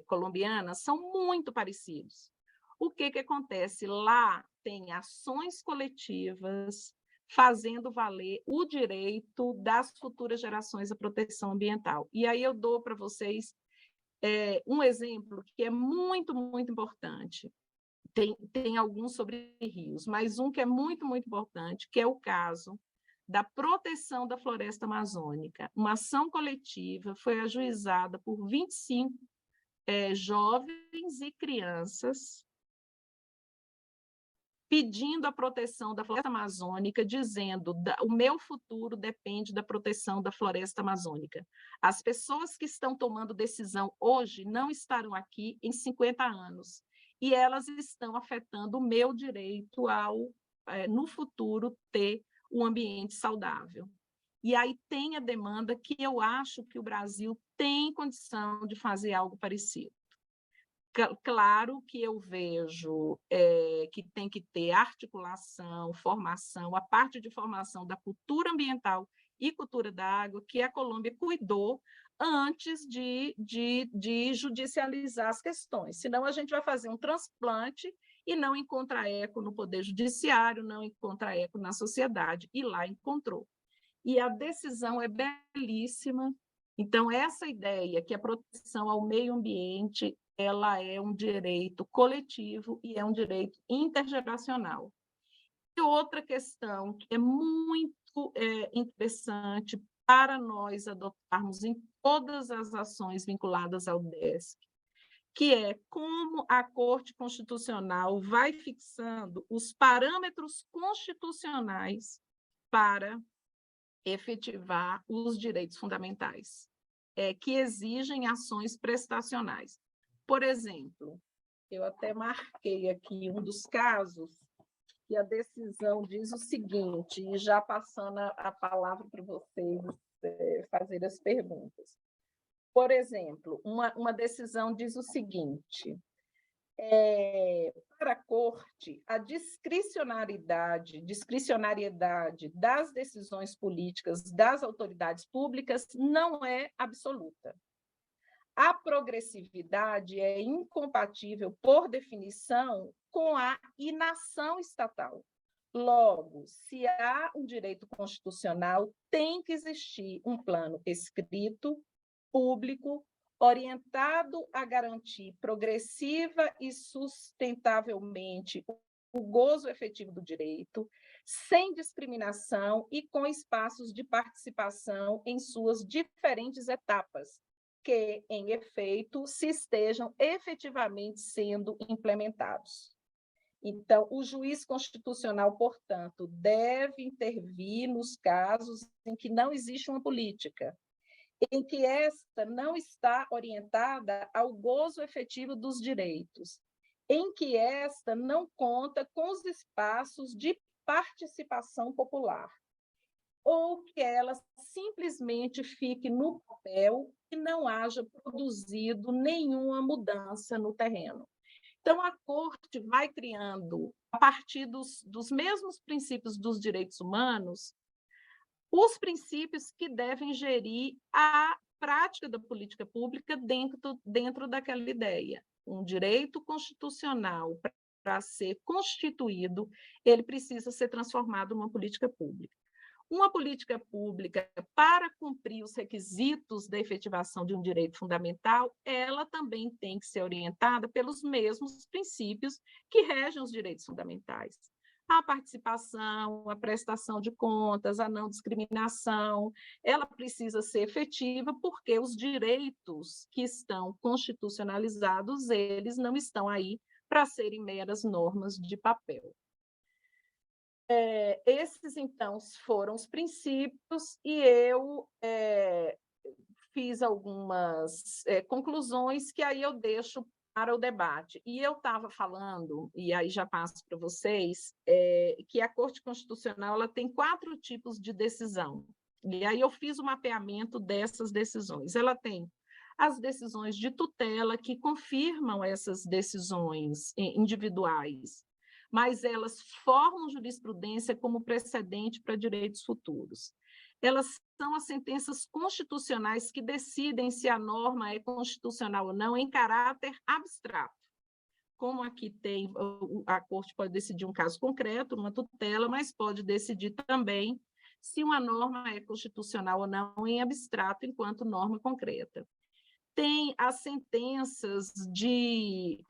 colombiana são muito parecidos. O que acontece? Lá tem ações coletivas fazendo valer o direito das futuras gerações à proteção ambiental. E aí eu dou para vocês um exemplo que é muito, muito importante. Tem alguns sobre rios, mas um que é muito, muito importante, que é o caso da proteção da floresta amazônica. Uma ação coletiva foi ajuizada por 25 jovens e crianças pedindo a proteção da floresta amazônica, dizendo: o meu futuro depende da proteção da floresta amazônica. As pessoas que estão tomando decisão hoje não estarão aqui em 50 anos, e elas estão afetando o meu direito no futuro, ter um ambiente saudável. E aí tem a demanda que eu acho que o Brasil tem condição de fazer algo parecido. Claro que eu vejo que tem que ter articulação, formação, a parte de formação da cultura ambiental e cultura da água, que a Colômbia cuidou antes de judicializar as questões. Senão a gente vai fazer um transplante e não encontra eco no Poder Judiciário, não encontra eco na sociedade, e lá encontrou. E a decisão é belíssima. Então, essa ideia que a proteção ao meio ambiente ela é um direito coletivo e é um direito intergeracional. E outra questão que é muito interessante para nós adotarmos em todas as ações vinculadas ao DESC, que é como a Corte Constitucional vai fixando os parâmetros constitucionais para efetivar os direitos fundamentais, que exigem ações prestacionais. Por exemplo, eu até marquei aqui um dos casos que a decisão diz o seguinte, e já passando a palavra para vocês fazer as perguntas. Por exemplo, uma decisão diz o seguinte, para a Corte, a discricionariedade das decisões políticas das autoridades públicas não é absoluta. A progressividade é incompatível, por definição, com a inação estatal. Logo, se há um direito constitucional, tem que existir um plano escrito, público, orientado a garantir progressiva e sustentavelmente o gozo efetivo do direito, sem discriminação e com espaços de participação em suas diferentes etapas, que, em efeito, se estejam efetivamente sendo implementados. Então, o juiz constitucional, portanto, deve intervir nos casos em que não existe uma política, em que esta não está orientada ao gozo efetivo dos direitos, em que esta não conta com os espaços de participação popular, ou que ela simplesmente fique no papel e não haja produzido nenhuma mudança no terreno. Então, a Corte vai criando, a partir dos mesmos princípios dos direitos humanos, os princípios que devem gerir a prática da política pública dentro daquela ideia. Um direito constitucional, para ser constituído, ele precisa ser transformado numa política pública. Uma política pública, para cumprir os requisitos da efetivação de um direito fundamental, ela também tem que ser orientada pelos mesmos princípios que regem os direitos fundamentais. A participação, a prestação de contas, a não discriminação, ela precisa ser efetiva porque os direitos que estão constitucionalizados, eles não estão aí para serem meras normas de papel. Esses, então, foram os princípios e eu fiz algumas conclusões que aí eu deixo para o debate. E eu estava falando, e aí já passo para vocês, que a Corte Constitucional ela tem 4 tipos de decisão. E aí eu fiz o mapeamento dessas decisões. Ela tem as decisões de tutela, que confirmam essas decisões individuais, mas elas formam jurisprudência como precedente para direitos futuros. Elas são as sentenças constitucionais que decidem se a norma é constitucional ou não em caráter abstrato. Como aqui tem, a Corte pode decidir um caso concreto, uma tutela, mas pode decidir também se uma norma é constitucional ou não em abstrato, enquanto norma concreta. Tem as sentenças de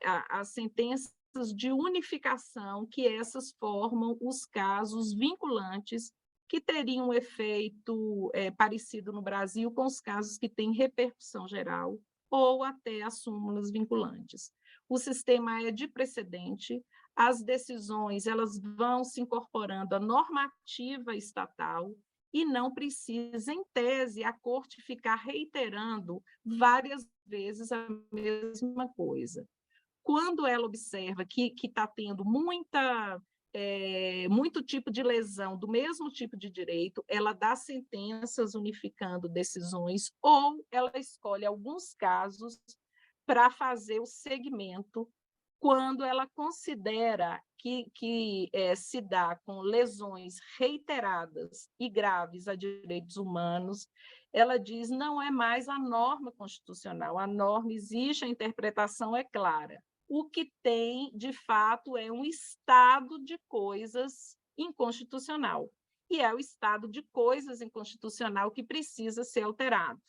unificação, que essas formam os casos vinculantes, que teriam um efeito parecido no Brasil com os casos que têm repercussão geral, ou até as súmulas vinculantes. O sistema é de precedente, as decisões elas vão se incorporando à normativa estatal, e não precisa, em tese, a Corte ficar reiterando várias vezes a mesma coisa. Quando ela observa que está tendo muito tipo de lesão do mesmo tipo de direito, ela dá sentenças unificando decisões, ou ela escolhe alguns casos para fazer o segmento quando ela considera que se dá com lesões reiteradas e graves a direitos humanos. Ela diz, não é mais a norma constitucional, a norma existe, a interpretação é clara. O que tem, de fato, é um estado de coisas inconstitucional, e é o estado de coisas inconstitucional que precisa ser alterado.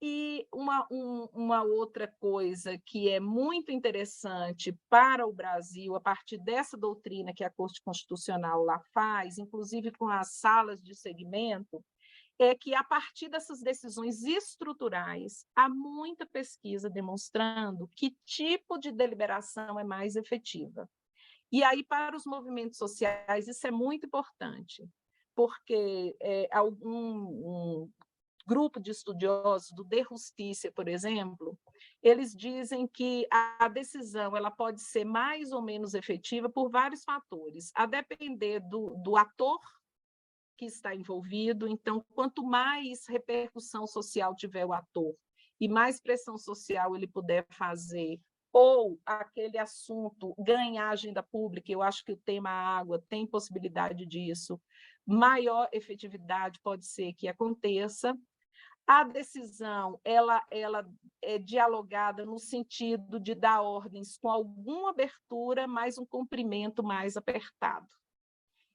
E uma outra coisa que é muito interessante para o Brasil, a partir dessa doutrina que a Corte Constitucional lá faz, inclusive com as salas de segmento, é que, a partir dessas decisões estruturais, há muita pesquisa demonstrando que tipo de deliberação é mais efetiva. E aí, para os movimentos sociais, isso é muito importante, porque um grupo de estudiosos do De Justiça, por exemplo, eles dizem que a decisão ela pode ser mais ou menos efetiva por vários fatores, a depender do ator que está envolvido. Então, quanto mais repercussão social tiver o ator e mais pressão social ele puder fazer, ou aquele assunto ganhar agenda pública, eu acho que o tema água tem possibilidade disso, maior efetividade pode ser que aconteça. A decisão ela é dialogada no sentido de dar ordens com alguma abertura, mas um cumprimento mais apertado.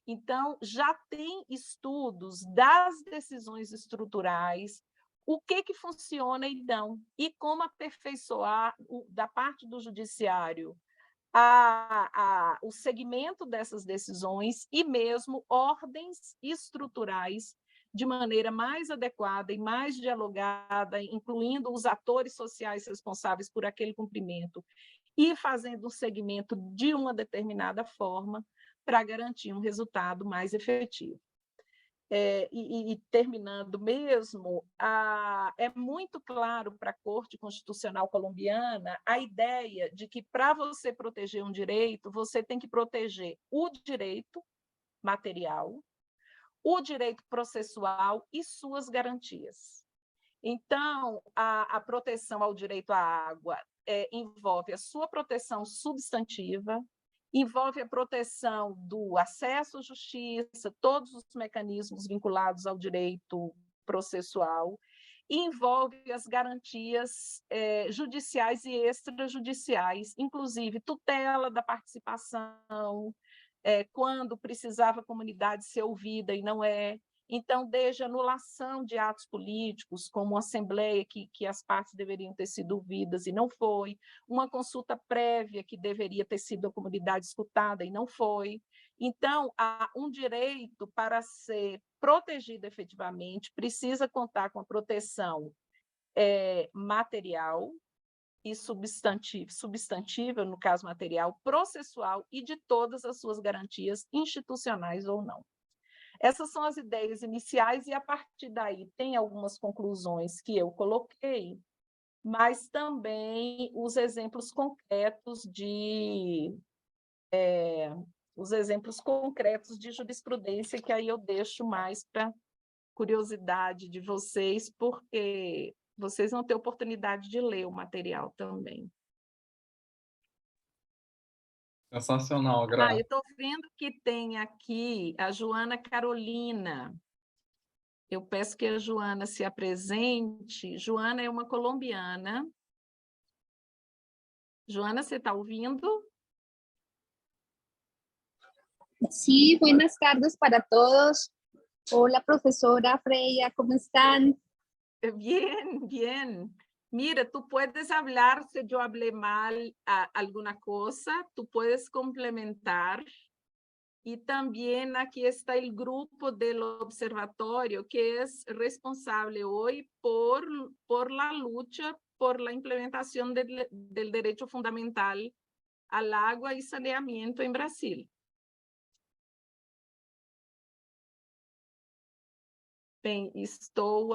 Então, já tem estudos das decisões estruturais, o que funciona e não, e como aperfeiçoar, da parte do judiciário, o segmento dessas decisões e mesmo ordens estruturais de maneira mais adequada e mais dialogada, incluindo os atores sociais responsáveis por aquele cumprimento e fazendo um segmento de uma determinada forma para garantir um resultado mais efetivo. Terminando mesmo, é muito claro para a Corte Constitucional Colombiana a ideia de que, para você proteger um direito, você tem que proteger o direito material, o direito processual e suas garantias. Então, a proteção ao direito à água envolve a sua proteção substantiva, envolve a proteção do acesso à justiça, todos os mecanismos vinculados ao direito processual, e envolve as garantias judiciais e extrajudiciais, inclusive tutela da participação, quando precisava a comunidade ser ouvida e não é. Então, desde anulação de atos políticos, como uma assembleia que as partes deveriam ter sido ouvidas e não foi, uma consulta prévia que deveria ter sido a comunidade escutada e não foi. Então, há um direito para ser protegido efetivamente, precisa contar com a proteção material e substantiva, no caso material, processual e de todas as suas garantias institucionais ou não. Essas são as ideias iniciais e, a partir daí, tem algumas conclusões que eu coloquei, mas também os exemplos concretos de jurisprudência, que aí eu deixo mais para curiosidade de vocês, porque vocês vão ter oportunidade de ler o material também. Sensacional, Gra. Eu estou vendo que tem aqui a Joana Carolina. Eu peço que a Joana se apresente. Joana é uma colombiana. Joana, você está ouvindo? Sí, buenas tardes para todos. Hola, profesora Freya, ¿cómo están? Bien, bien. Mira, tú puedes hablar si yo hablé mal alguna cosa, tú puedes complementar. Y también aquí está el grupo del observatorio, que es responsable hoy por la lucha por la implementación del derecho fundamental al agua y saneamiento en Brasil. Bem, estou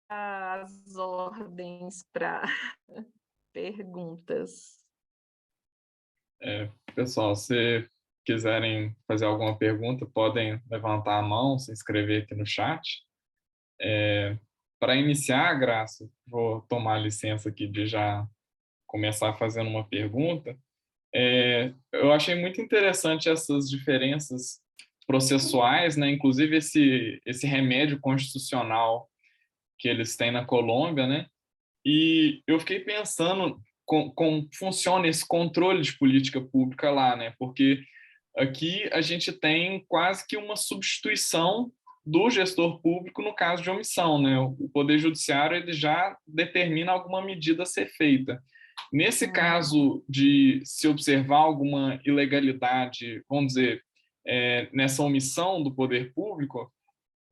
às ordens para perguntas. Pessoal, se quiserem fazer alguma pergunta, podem levantar a mão, se inscrever aqui no chat. Para iniciar, Graça, vou tomar licença aqui de já começar fazendo uma pergunta. Eu achei muito interessante essas diferenças processuais, né? Inclusive esse remédio constitucional que eles têm na Colômbia, né? E eu fiquei pensando como funciona esse controle de política pública lá, né? Porque aqui a gente tem quase que uma substituição do gestor público no caso de omissão, né? O Poder Judiciário ele já determina alguma medida a ser feita. Nesse caso de se observar alguma ilegalidade, vamos dizer, nessa omissão do poder público,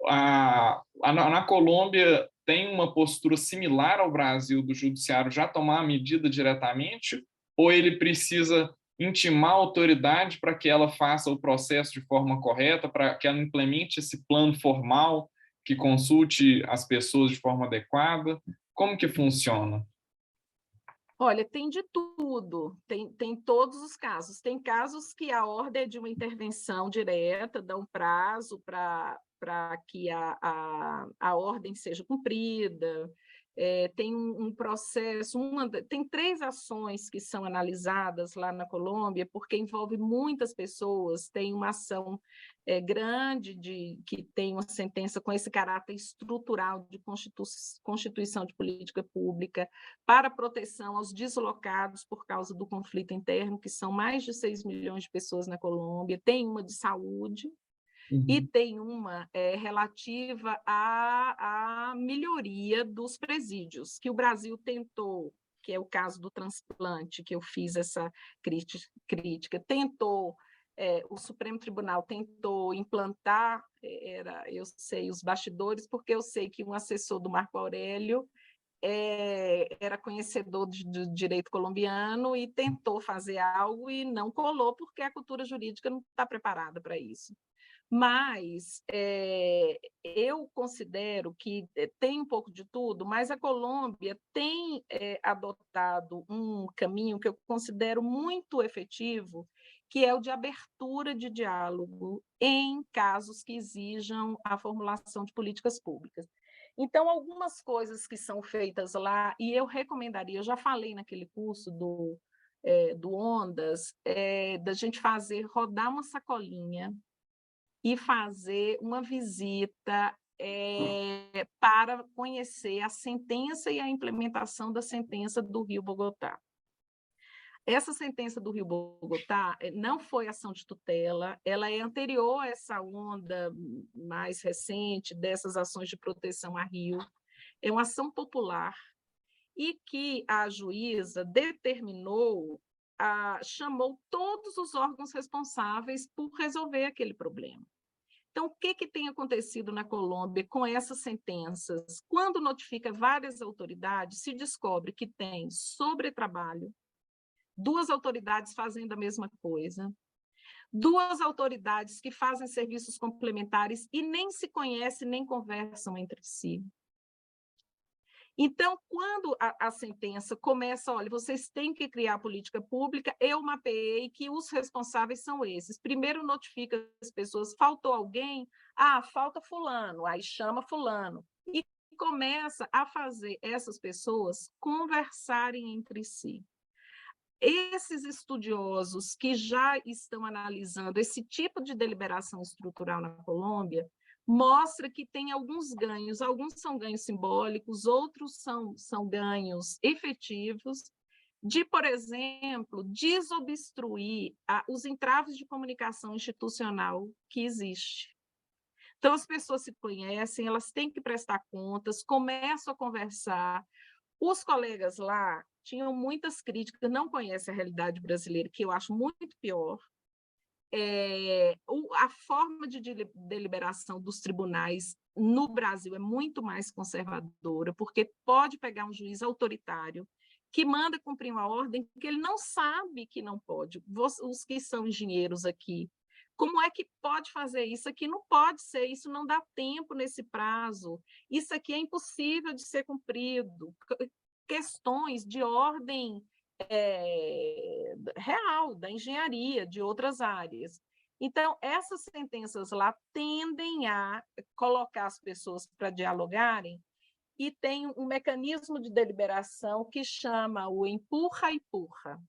na Colômbia tem uma postura similar ao Brasil do judiciário já tomar a medida diretamente, ou ele precisa intimar a autoridade para que ela faça o processo de forma correta, para que ela implemente esse plano formal, que consulte as pessoas de forma adequada? Como que funciona? Olha, tem de tudo, tem todos os casos. Tem casos que a ordem é de uma intervenção direta, dá um prazo para que a ordem seja cumprida. Tem um processo, tem 3 ações que são analisadas lá na Colômbia, porque envolve muitas pessoas. Tem uma ação grande que tem uma sentença com esse caráter estrutural de constituição de política pública para proteção aos deslocados por causa do conflito interno, que são mais de 6 milhões de pessoas na Colômbia. Tem uma de saúde, e tem uma relativa à melhoria dos presídios, que o Brasil tentou, que é o caso do transplante, que eu fiz essa crítica, tentou, o Supremo Tribunal tentou implantar, eu sei os bastidores, porque eu sei que um assessor do Marco Aurélio era conhecedor do direito colombiano e tentou fazer algo e não colou, porque a cultura jurídica não está preparada para isso. Mas eu considero que tem um pouco de tudo, mas a Colômbia tem adotado um caminho que eu considero muito efetivo, que é o de abertura de diálogo em casos que exijam a formulação de políticas públicas. Então, algumas coisas que são feitas lá, e eu recomendaria, eu já falei naquele curso do Ondas, da gente rodar uma sacolinha e fazer uma visita para conhecer a sentença e a implementação da sentença do Rio Bogotá. Essa sentença do Rio Bogotá não foi ação de tutela, ela é anterior a essa onda mais recente dessas ações de proteção a Rio, é uma ação popular e que a juíza determinou, chamou todos os órgãos responsáveis por resolver aquele problema. Então, o que tem acontecido na Colômbia com essas sentenças? Quando notifica várias autoridades, se descobre que tem sobretrabalho, 2 autoridades fazendo a mesma coisa, 2 autoridades que fazem serviços complementares e nem se conhecem, nem conversam entre si. Então, quando a sentença começa, olha, vocês têm que criar política pública, eu mapeei que os responsáveis são esses. Primeiro notifica as pessoas, faltou alguém? Falta fulano, aí chama fulano. E começa a fazer essas pessoas conversarem entre si. Esses estudiosos que já estão analisando esse tipo de deliberação estrutural na Colômbia mostra que tem alguns são ganhos simbólicos, outros são ganhos efetivos, de, por exemplo, desobstruir os entraves de comunicação institucional que existe. Então, as pessoas se conhecem, elas têm que prestar contas, começam a conversar. Os colegas lá tinham muitas críticas, não conhecem a realidade brasileira, que eu acho muito pior. A forma de deliberação dos tribunais no Brasil é muito mais conservadora, porque pode pegar um juiz autoritário que manda cumprir uma ordem que ele não sabe que não pode. Os que são engenheiros aqui, como é que pode fazer isso? Aqui não pode ser, isso não dá tempo nesse prazo, isso aqui é impossível de ser cumprido. Questões de ordem real, da engenharia, de outras áreas. Então, essas sentenças lá tendem a colocar as pessoas para dialogarem e tem um mecanismo de deliberação que chama o empurra-empurra.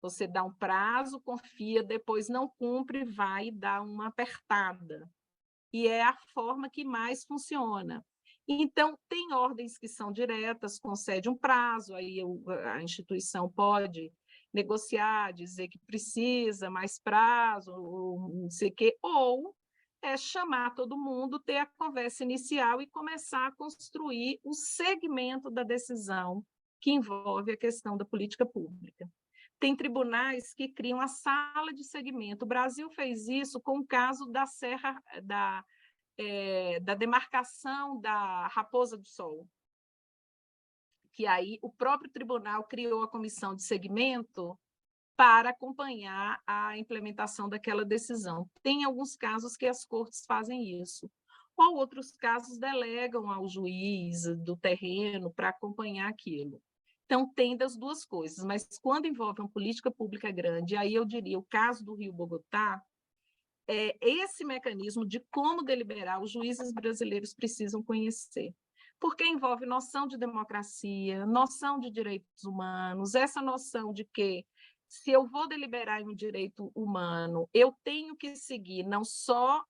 Você dá um prazo, confia, depois não cumpre, vai dar uma apertada. E é a forma que mais funciona. Então, tem ordens que são diretas, concede um prazo, aí a instituição pode negociar, dizer que precisa mais prazo, ou não sei o quê, ou chamar todo mundo, ter a conversa inicial e começar a construir o segmento da decisão que envolve a questão da política pública. Tem tribunais que criam a sala de segmento. O Brasil fez isso com o caso da Serra da demarcação da Raposa do Sol, que aí o próprio tribunal criou a comissão de segmento para acompanhar a implementação daquela decisão. Tem alguns casos que as cortes fazem isso, ou outros casos delegam ao juiz do terreno para acompanhar aquilo. Então, tem das duas coisas, mas quando envolve uma política pública grande, aí eu diria, o caso do Rio Bogotá, esse mecanismo de como deliberar, os juízes brasileiros precisam conhecer, porque envolve noção de democracia, noção de direitos humanos, essa noção de que, se eu vou deliberar em um direito humano, eu tenho que seguir não só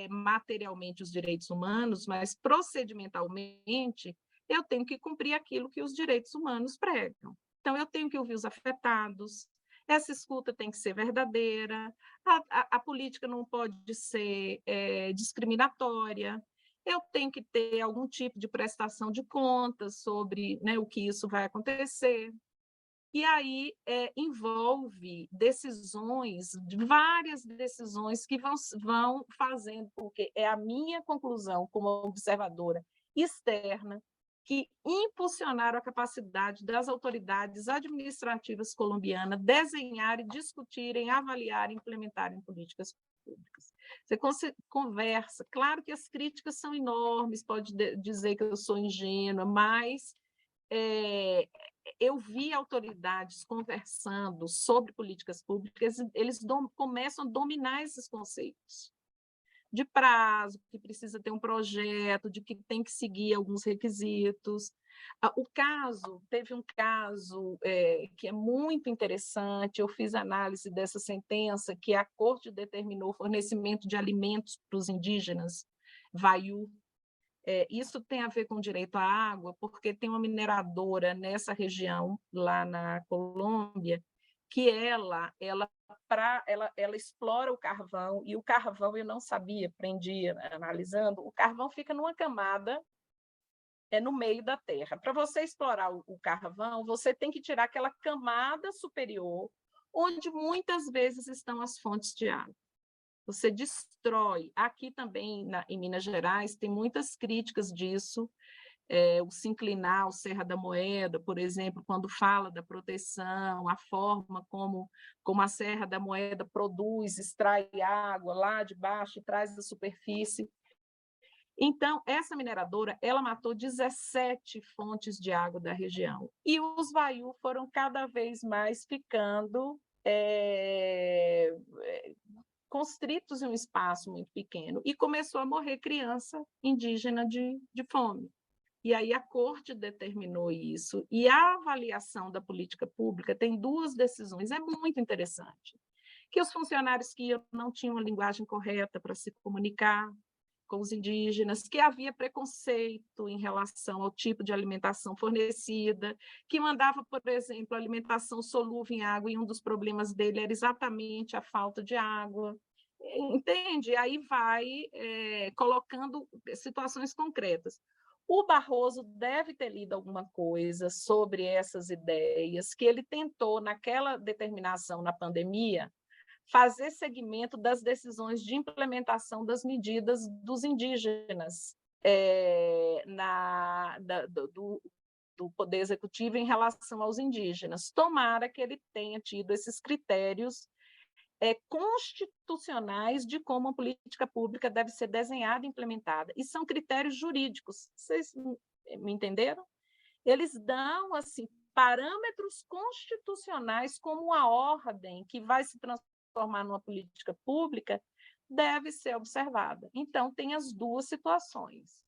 materialmente os direitos humanos, mas procedimentalmente eu tenho que cumprir aquilo que os direitos humanos pregam. Então, eu tenho que ouvir os afetados, essa escuta tem que ser verdadeira, a política não pode ser discriminatória, eu tenho que ter algum tipo de prestação de contas sobre, né, o que isso vai acontecer. E aí envolve decisões, várias decisões que vão fazendo, porque é a minha conclusão como observadora externa, que impulsionaram a capacidade das autoridades administrativas colombianas desenharem, discutirem, avaliarem, implementarem políticas públicas. Você conversa, claro que as críticas são enormes, pode dizer que eu sou ingênua, mas eu vi autoridades conversando sobre políticas públicas, eles começam a dominar esses conceitos de prazo, que precisa ter um projeto, de que tem que seguir alguns requisitos. Teve um caso que é muito interessante, eu fiz análise dessa sentença, que a Corte determinou o fornecimento de alimentos para os indígenas, Vaiú. Isso tem a ver com direito à água, porque tem uma mineradora nessa região, lá na Colômbia, que ela explora o carvão, e o carvão, eu não sabia, aprendi analisando, o carvão fica numa camada no meio da terra. Para você explorar o carvão, você tem que tirar aquela camada superior, onde muitas vezes estão as fontes de água. Você destrói. Aqui também, em Minas Gerais, tem muitas críticas disso. O Sinclinal, o Serra da Moeda, por exemplo, quando fala da proteção, a forma como a Serra da Moeda produz, extrai água lá de baixo e traz da superfície. Então, essa mineradora, ela matou 17 fontes de água da região. E os Vaiú foram cada vez mais ficando constritos em um espaço muito pequeno, e começou a morrer criança indígena de fome. E aí a Corte determinou isso, e a avaliação da política pública tem duas decisões, é muito interessante, que os funcionários que iam não tinham a linguagem correta para se comunicar com os indígenas, que havia preconceito em relação ao tipo de alimentação fornecida, que mandava, por exemplo, alimentação solúvel em água, e um dos problemas dele era exatamente a falta de água. Entende? Aí vai colocando situações concretas. O Barroso deve ter lido alguma coisa sobre essas ideias, que ele tentou, naquela determinação na pandemia, fazer seguimento das decisões de implementação das medidas dos indígenas do Poder Executivo em relação aos indígenas. Tomara que ele tenha tido esses critérios constitucionais de como a política pública deve ser desenhada e implementada. E são critérios jurídicos. Vocês me entenderam? Eles dão assim parâmetros constitucionais como a ordem que vai se transformar numa política pública deve ser observada. Então, tem as duas situações.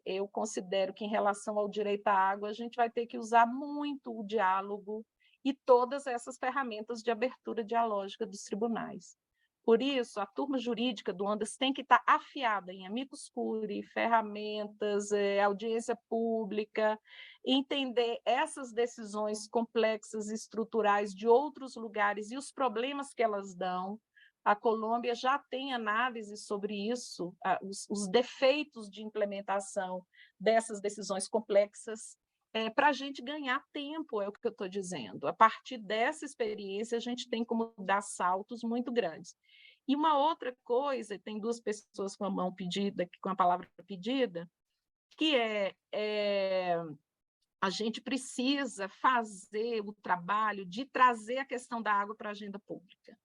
Eu considero que, em relação ao direito à água, a gente vai ter que usar muito o diálogo e todas essas ferramentas de abertura dialógica dos tribunais. Por isso, a turma jurídica do Ondas tem que estar afiada em amicus curiae, ferramentas, audiência pública, entender essas decisões complexas e estruturais de outros lugares e os problemas que elas dão. A Colômbia já tem análise sobre isso, os defeitos de implementação dessas decisões complexas, para a gente ganhar tempo, é o que eu estou dizendo. A partir dessa experiência, a gente tem como dar saltos muito grandes. E uma outra coisa, tem duas pessoas com a mão pedida, com a palavra pedida, que a gente precisa fazer o trabalho de trazer a questão da água para a agenda pública.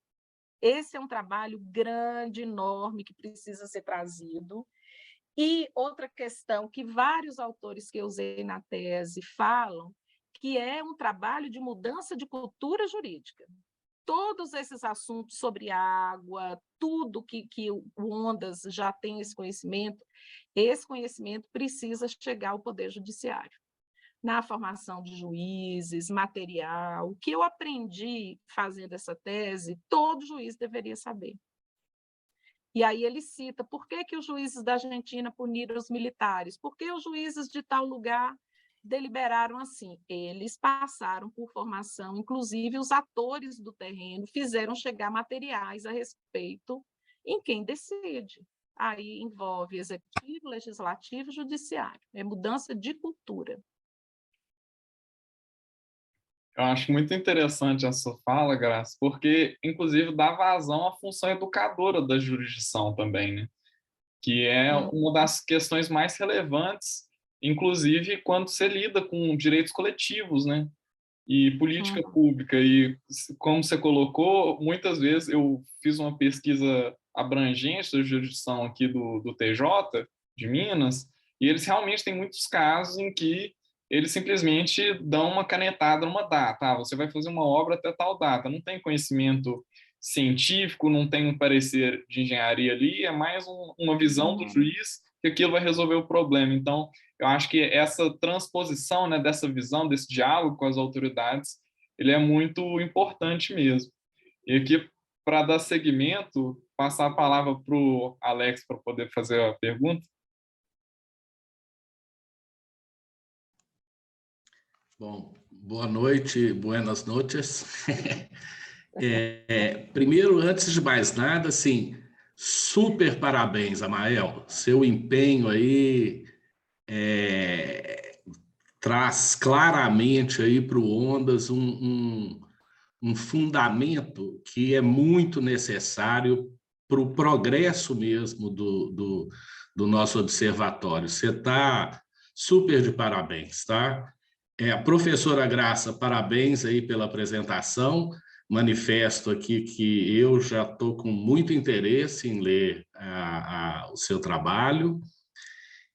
Esse é um trabalho grande, enorme, que precisa ser trazido. E outra questão que vários autores que eu usei na tese falam, que é um trabalho de mudança de cultura jurídica. Todos esses assuntos sobre água, tudo que o Ondas já tem esse conhecimento precisa chegar ao Poder Judiciário. Na formação de juízes, material, o que eu aprendi fazendo essa tese, todo juiz deveria saber. E aí ele cita por que os juízes da Argentina puniram os militares, por que os juízes de tal lugar deliberaram assim. Eles passaram por formação, inclusive os atores do terreno fizeram chegar materiais a respeito em quem decide. Aí envolve executivo, legislativo e judiciário. É mudança de cultura. Eu acho muito interessante a sua fala, Graça, porque, inclusive, dá vazão à função educadora da jurisdição também, né? Que é uma das questões mais relevantes, inclusive quando se lida com direitos coletivos, né? E política pública. E, como você colocou, muitas vezes eu fiz uma pesquisa abrangente da jurisdição aqui do TJ, de Minas, e eles realmente têm muitos casos em que eles simplesmente dão uma canetada numa data. Você vai fazer uma obra até tal data. Não tem conhecimento científico, não tem um parecer de engenharia ali, é mais uma visão do juiz que aquilo vai resolver o problema. Então, eu acho que essa transposição, né, dessa visão, desse diálogo com as autoridades, ele é muito importante mesmo. E aqui, para dar seguimento, passar a palavra para o Alex para poder fazer a pergunta. Bom, boa noite, buenas noches. Primeiro, antes de mais nada, assim, super parabéns, Amael. Seu empenho aí traz claramente aí para o Ondas um fundamento que é muito necessário para o progresso mesmo do nosso observatório. Você está super de parabéns, tá? Professora Graça, parabéns aí pela apresentação. Manifesto aqui que eu já estou com muito interesse em ler o seu trabalho.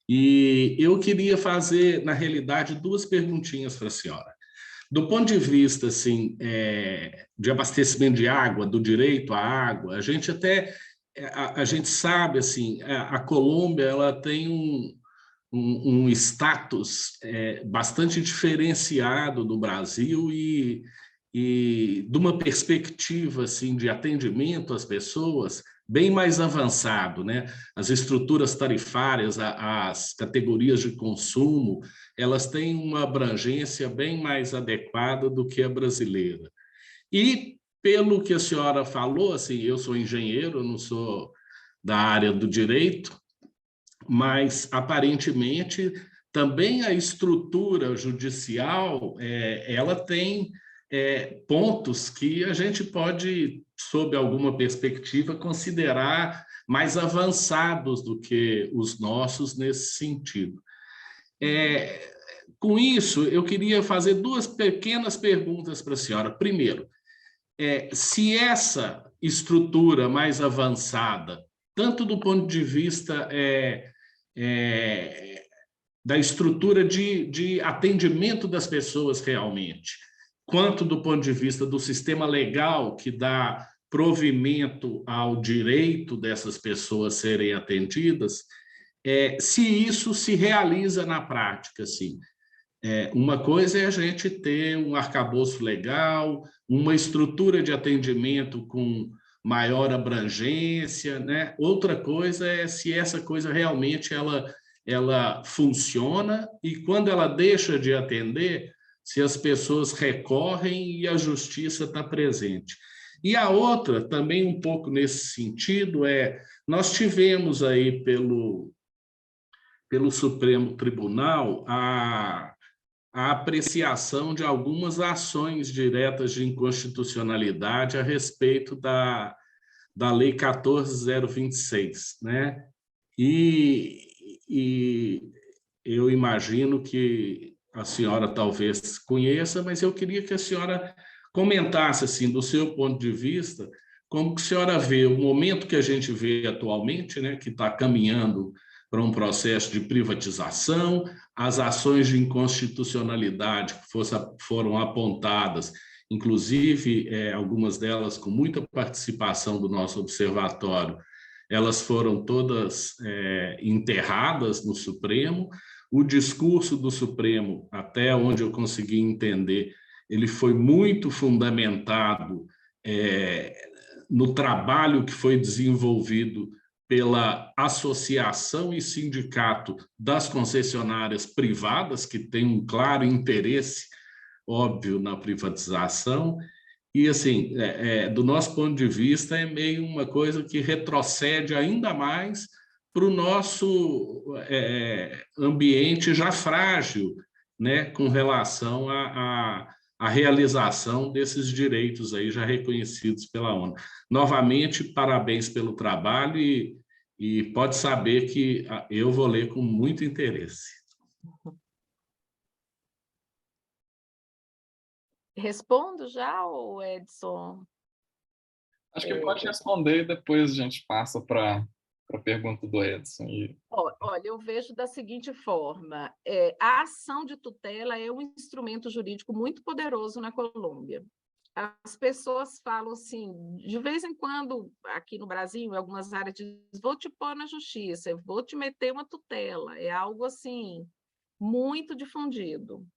E eu queria fazer, na realidade, duas perguntinhas para a senhora. Do ponto de vista assim, de abastecimento de água, do direito à água, a gente sabe assim, a Colômbia ela tem um status bastante diferenciado do Brasil e de uma perspectiva assim, de atendimento às pessoas bem mais avançado, né? As estruturas tarifárias, as categorias de consumo, elas têm uma abrangência bem mais adequada do que a brasileira. E, pelo que a senhora falou, assim, eu sou engenheiro, não sou da área do direito, mas, aparentemente, também a estrutura judicial, ela tem pontos que a gente pode, sob alguma perspectiva, considerar mais avançados do que os nossos nesse sentido. Com isso, eu queria fazer duas pequenas perguntas para a senhora. Primeiro, se essa estrutura mais avançada, tanto do ponto de vista da estrutura de atendimento das pessoas realmente, quanto do ponto de vista do sistema legal que dá provimento ao direito dessas pessoas serem atendidas, se isso se realiza na prática, assim. Uma coisa é a gente ter um arcabouço legal, uma estrutura de atendimento com maior abrangência, né? Outra coisa é se essa coisa realmente ela funciona e quando ela deixa de atender, se as pessoas recorrem e a justiça está presente. E a outra, também um pouco nesse sentido, nós tivemos aí pelo Supremo Tribunal a apreciação de algumas ações diretas de inconstitucionalidade a respeito da Lei 14.026, né? E eu imagino que a senhora talvez conheça, mas eu queria que a senhora comentasse, assim, do seu ponto de vista, como que a senhora vê o momento que a gente vê atualmente, né, que está caminhando para um processo de privatização, as ações de inconstitucionalidade que foram apontadas, inclusive algumas delas com muita participação do nosso observatório, elas foram todas enterradas no Supremo. O discurso do Supremo, até onde eu consegui entender, ele foi muito fundamentado no trabalho que foi desenvolvido pela associação e sindicato das concessionárias privadas, que tem um claro interesse, óbvio, na privatização. E, assim, do nosso ponto de vista, é meio uma coisa que retrocede ainda mais para o nosso ambiente já frágil, né, com relação à realização desses direitos aí já reconhecidos pela ONU. Novamente, parabéns pelo trabalho e pode saber que eu vou ler com muito interesse. Respondo já, ou Edson? Acho que pode responder e depois a gente passa para a pergunta do Edson. Olha, eu vejo da seguinte forma: a ação de tutela é um instrumento jurídico muito poderoso na Colômbia. As pessoas falam assim, de vez em quando, aqui no Brasil, em algumas áreas, dizem, vou te pôr na justiça, vou te meter uma tutela. É algo assim muito difundido.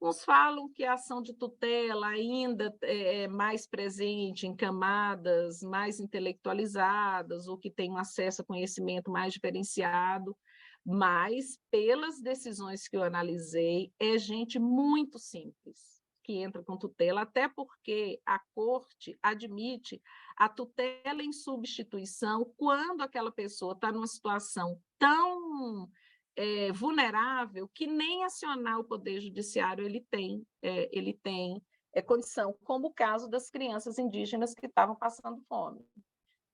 Uns falam que a ação de tutela ainda é mais presente em camadas mais intelectualizadas, ou que têm um acesso a conhecimento mais diferenciado, mas, pelas decisões que eu analisei, é gente muito simples que entra com tutela, até porque a Corte admite a tutela em substituição quando aquela pessoa está numa situação tão vulnerável que nem acionar o Poder Judiciário ele tem condição, como o caso das crianças indígenas que estavam passando fome.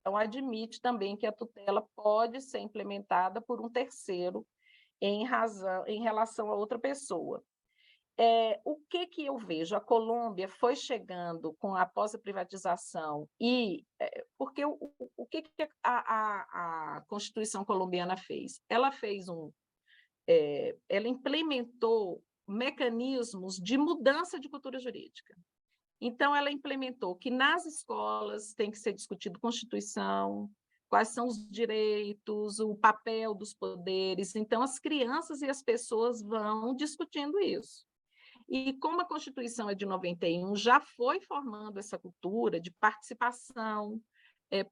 Então, admite também que a tutela pode ser implementada por um terceiro em relação a outra pessoa. O que eu vejo? A Colômbia foi chegando após a privatização, porque o que a Constituição colombiana fez? Ela fez ela implementou mecanismos de mudança de cultura jurídica. Então, ela implementou que nas escolas tem que ser discutido Constituição, quais são os direitos, o papel dos poderes. Então, as crianças e as pessoas vão discutindo isso. E como a Constituição é de 91, já foi formando essa cultura de participação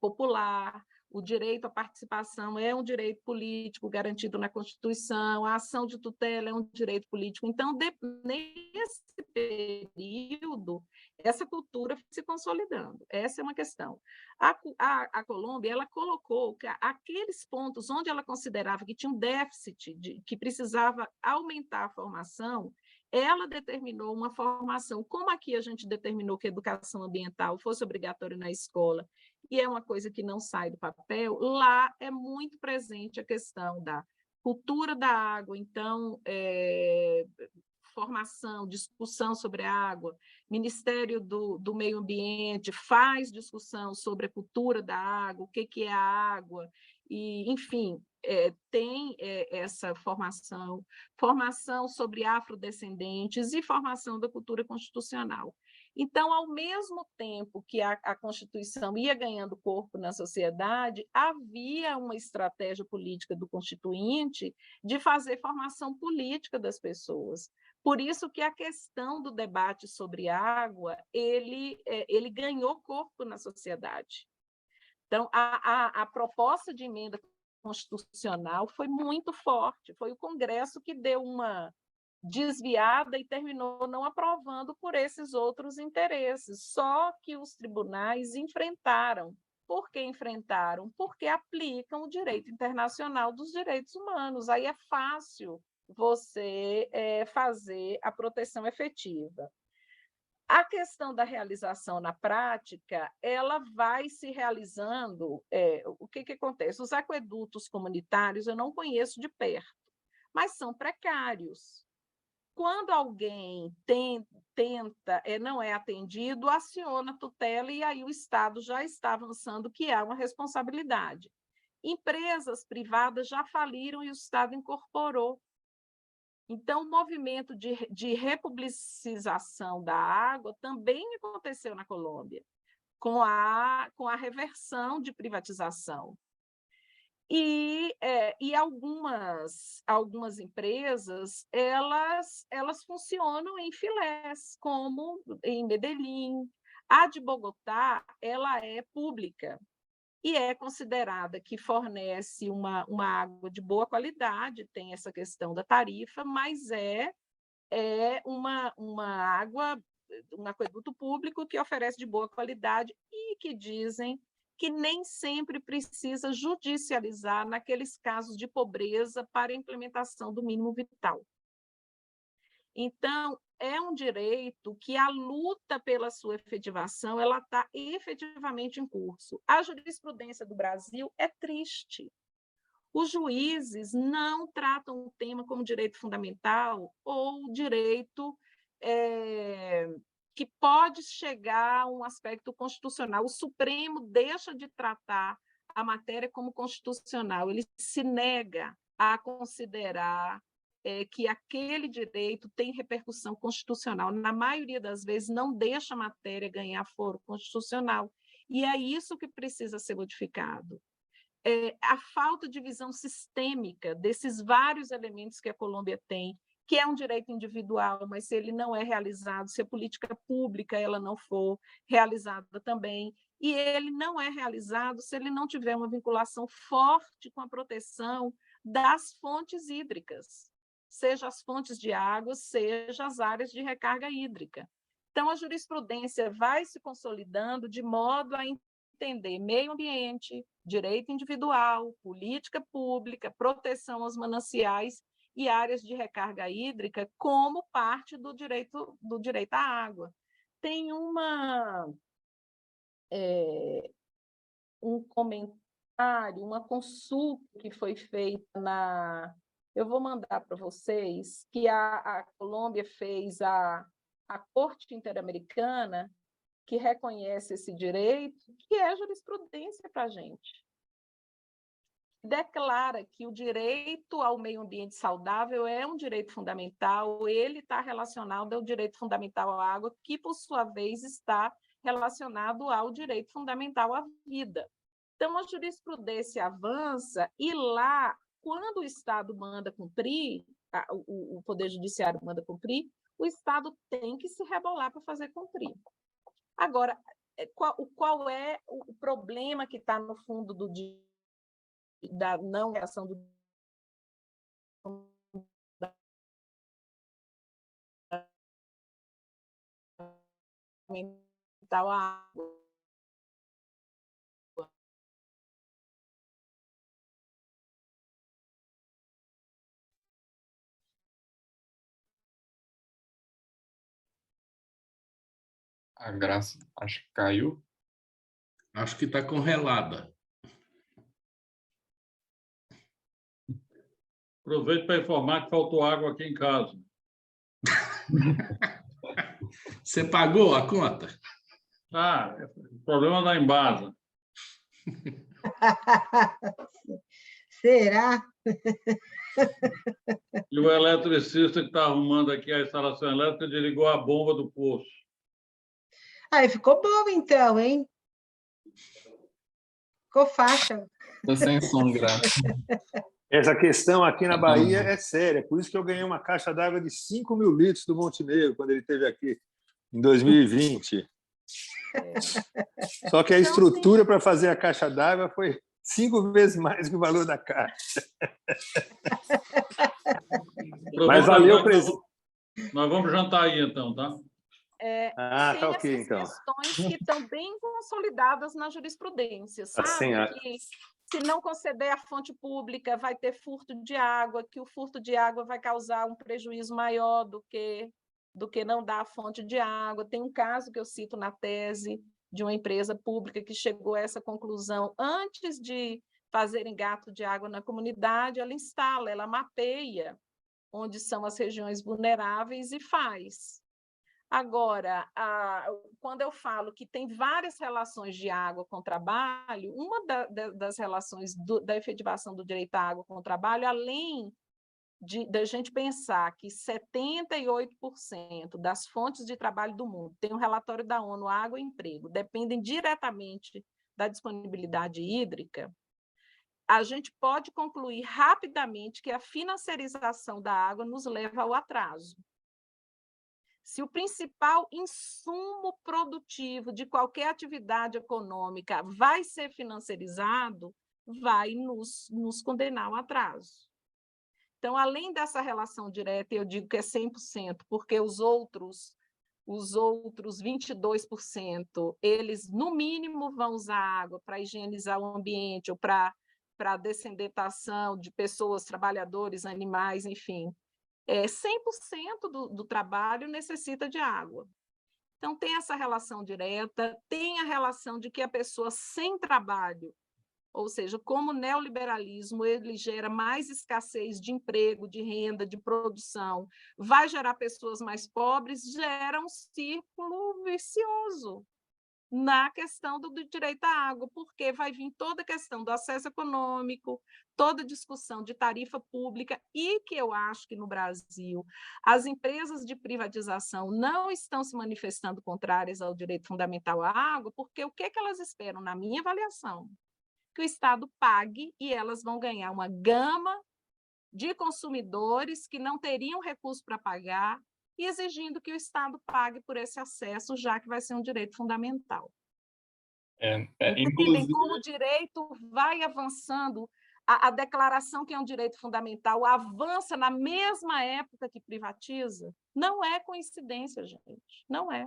popular. O direito à participação é um direito político garantido na Constituição, a ação de tutela é um direito político. Então, nesse período, essa cultura foi se consolidando. Essa é uma questão. A Colômbia, ela colocou que aqueles pontos onde ela considerava que tinha um déficit, que precisava aumentar a formação, ela determinou uma formação, como aqui a gente determinou que a educação ambiental fosse obrigatória na escola, e é uma coisa que não sai do papel, lá é muito presente a questão da cultura da água, então, formação, discussão sobre a água, Ministério do Meio Ambiente faz discussão sobre a cultura da água, o que é a água, e, enfim, tem essa formação sobre afrodescendentes e formação da cultura constitucional. Então, ao mesmo tempo que a Constituição ia ganhando corpo na sociedade, havia uma estratégia política do Constituinte de fazer formação política das pessoas. Por isso que a questão do debate sobre água, ele ganhou corpo na sociedade. Então, a proposta de emenda constitucional foi muito forte, foi o Congresso que deu uma desviada e terminou não aprovando por esses outros interesses. Só que os tribunais enfrentaram. Por que enfrentaram? Porque aplicam o direito internacional dos direitos humanos. Aí é fácil você fazer a proteção efetiva. A questão da realização na prática, ela vai se realizando. O que acontece? Os aquedutos comunitários eu não conheço de perto, mas são precários. quando alguém tenta, não é atendido, aciona a tutela e aí o Estado já está avançando que há uma responsabilidade. Empresas privadas já faliram e o Estado incorporou. Então, o movimento de republicização da água também aconteceu na Colômbia, com a reversão de privatização. E algumas empresas elas funcionam em filés, como em Medellín. A de Bogotá ela é pública e é considerada que fornece uma água de boa qualidade, tem essa questão da tarifa, mas é uma água, um aqueduto público que oferece de boa qualidade e que dizem que nem sempre precisa judicializar naqueles casos de pobreza para a implementação do mínimo vital. Então, é um direito que a luta pela sua efetivação ela está efetivamente em curso. A jurisprudência do Brasil é triste. Os juízes não tratam o tema como direito fundamental ou direito que pode chegar a um aspecto constitucional. O Supremo deixa de tratar a matéria como constitucional, ele se nega a considerar que aquele direito tem repercussão constitucional. Na maioria das vezes, não deixa a matéria ganhar foro constitucional. E é isso que precisa ser modificado. A falta de visão sistêmica desses vários elementos que a Colômbia tem, que é um direito individual, mas se ele não é realizado, se a política pública ela não for realizada também, e ele não é realizado se ele não tiver uma vinculação forte com a proteção das fontes hídricas, seja as fontes de água, seja as áreas de recarga hídrica. Então, a jurisprudência vai se consolidando de modo a entender meio ambiente, direito individual, política pública, proteção aos mananciais e áreas de recarga hídrica como parte do direito à água. Tem um comentário, uma consulta que foi feita eu vou mandar para vocês, que a Colômbia fez a Corte Interamericana, que reconhece esse direito, que é jurisprudência para a gente. Declara que o direito ao meio ambiente saudável é um direito fundamental, ele está relacionado ao direito fundamental à água, que, por sua vez, está relacionado ao direito fundamental à vida. Então, a jurisprudência avança e lá, quando o Estado manda cumprir, o Poder Judiciário manda cumprir, o Estado tem que se rebolar para fazer cumprir. Agora, qual é o problema que está no fundo da não reação do fundamental à água? A Graça, acho que caiu. Acho que está congelada. Aproveito para informar que faltou água aqui em casa. Você pagou a conta? O problema da Embasa. Será? E o eletricista que está arrumando aqui a instalação elétrica desligou a bomba do poço. Ficou bom então, hein? Ficou faixa. Estou sem som, Graça. Essa questão aqui na Bahia é séria, por isso que eu ganhei uma caixa d'água de 5 mil litros do Montenegro, quando ele esteve aqui, em 2020. Só que a estrutura para fazer a caixa d'água foi 5 vezes mais que o valor da caixa. Mas valeu, presidente. Nós vamos jantar aí, então, tá? Tá ok, então. Questões que estão bem consolidadas na jurisprudência, sabe? Que se não conceder a fonte pública, vai ter furto de água, que o furto de água vai causar um prejuízo maior do que não dar a fonte de água. Tem um caso que eu cito na tese de uma empresa pública que chegou a essa conclusão antes de fazer engato de água na comunidade, ela mapeia onde são as regiões vulneráveis, e faz. Agora, quando eu falo que tem várias relações de água com trabalho, uma das relações da efetivação do direito à água com o trabalho, além da gente pensar que 78% das fontes de trabalho do mundo, tem um relatório da ONU, Água e Emprego, dependem diretamente da disponibilidade hídrica, a gente pode concluir rapidamente que a financiarização da água nos leva ao atraso. Se o principal insumo produtivo de qualquer atividade econômica vai ser financiarizado, vai nos condenar ao atraso. Então, além dessa relação direta, eu digo que é 100%, porque os outros 22%, eles, no mínimo, vão usar água para higienizar o ambiente ou para descendentação de pessoas, trabalhadores, animais, enfim. 100% do trabalho necessita de água. Então, tem essa relação direta, tem a relação de que a pessoa sem trabalho, ou seja, como o neoliberalismo ele gera mais escassez de emprego, de renda, de produção, vai gerar pessoas mais pobres, gera um círculo vicioso na questão do direito à água, porque vai vir toda a questão do acesso econômico, toda a discussão de tarifa pública, e que eu acho que no Brasil as empresas de privatização não estão se manifestando contrárias ao direito fundamental à água, porque o que elas esperam, na minha avaliação? Que o Estado pague e elas vão ganhar uma gama de consumidores que não teriam recurso para pagar, e exigindo que o Estado pague por esse acesso, já que vai ser um direito fundamental. Inclusive... Como o direito vai avançando, a declaração que é um direito fundamental avança na mesma época que privatiza, não é coincidência, gente, não é.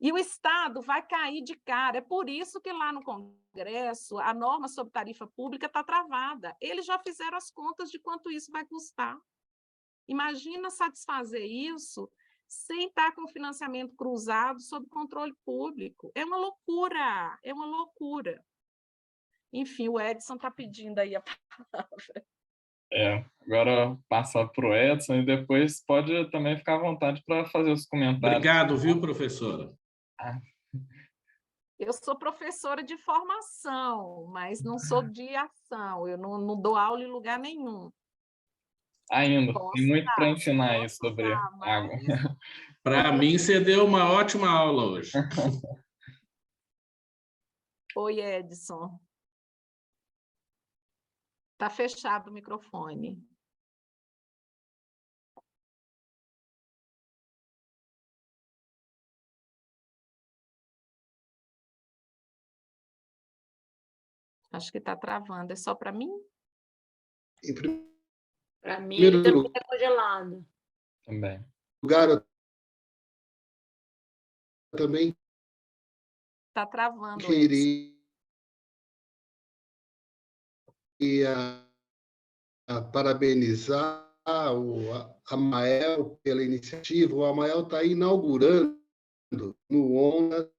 E o Estado vai cair de cara. É por isso que lá no Congresso a norma sobre tarifa pública está travada. Eles já fizeram as contas de quanto isso vai custar. Imagina satisfazer isso sem estar com financiamento cruzado sob controle público. É uma loucura, é uma loucura. Enfim, o Edson está pedindo aí a palavra. Agora passar para o Edson e depois pode também ficar à vontade para fazer os comentários. Obrigado, viu, professora? Eu sou professora de formação, mas não sou de ação. Eu não dou aula em lugar nenhum. Ainda, tem muito para ensinar aí sobre água. Para mim, você deu uma ótima aula hoje. Oi, Edson. Está fechado o microfone. Acho que está travando. É só para mim? Para mim, ele também é congelado. Também. Lugar, também está travando. Queria parabenizar o Amael pela iniciativa. O Amael está inaugurando no ONDAS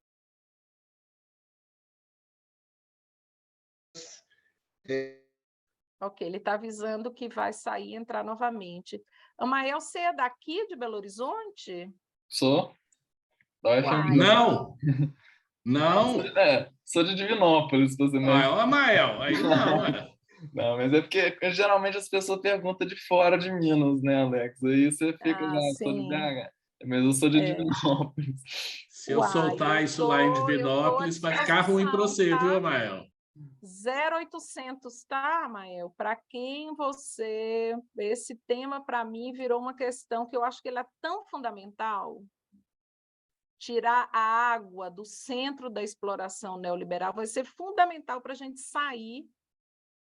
Ok, ele está avisando que vai sair e entrar novamente. Amael, você é daqui de Belo Horizonte? Sou. Da UFMG. Não! Não! Sou de Divinópolis, você é o Amael, aí não. Não, mas é porque geralmente as pessoas perguntam de fora de Minas, né, Alex? Aí você fica sou de BH. Mas eu sou de Divinópolis. Se eu soltar isso lá em Divinópolis, vai ficar ruim para você, viu, Amael? 0800, tá, Amael? Para quem você... Esse tema, para mim, virou uma questão que eu acho que ele é tão fundamental. Tirar a água do centro da exploração neoliberal vai ser fundamental para a gente sair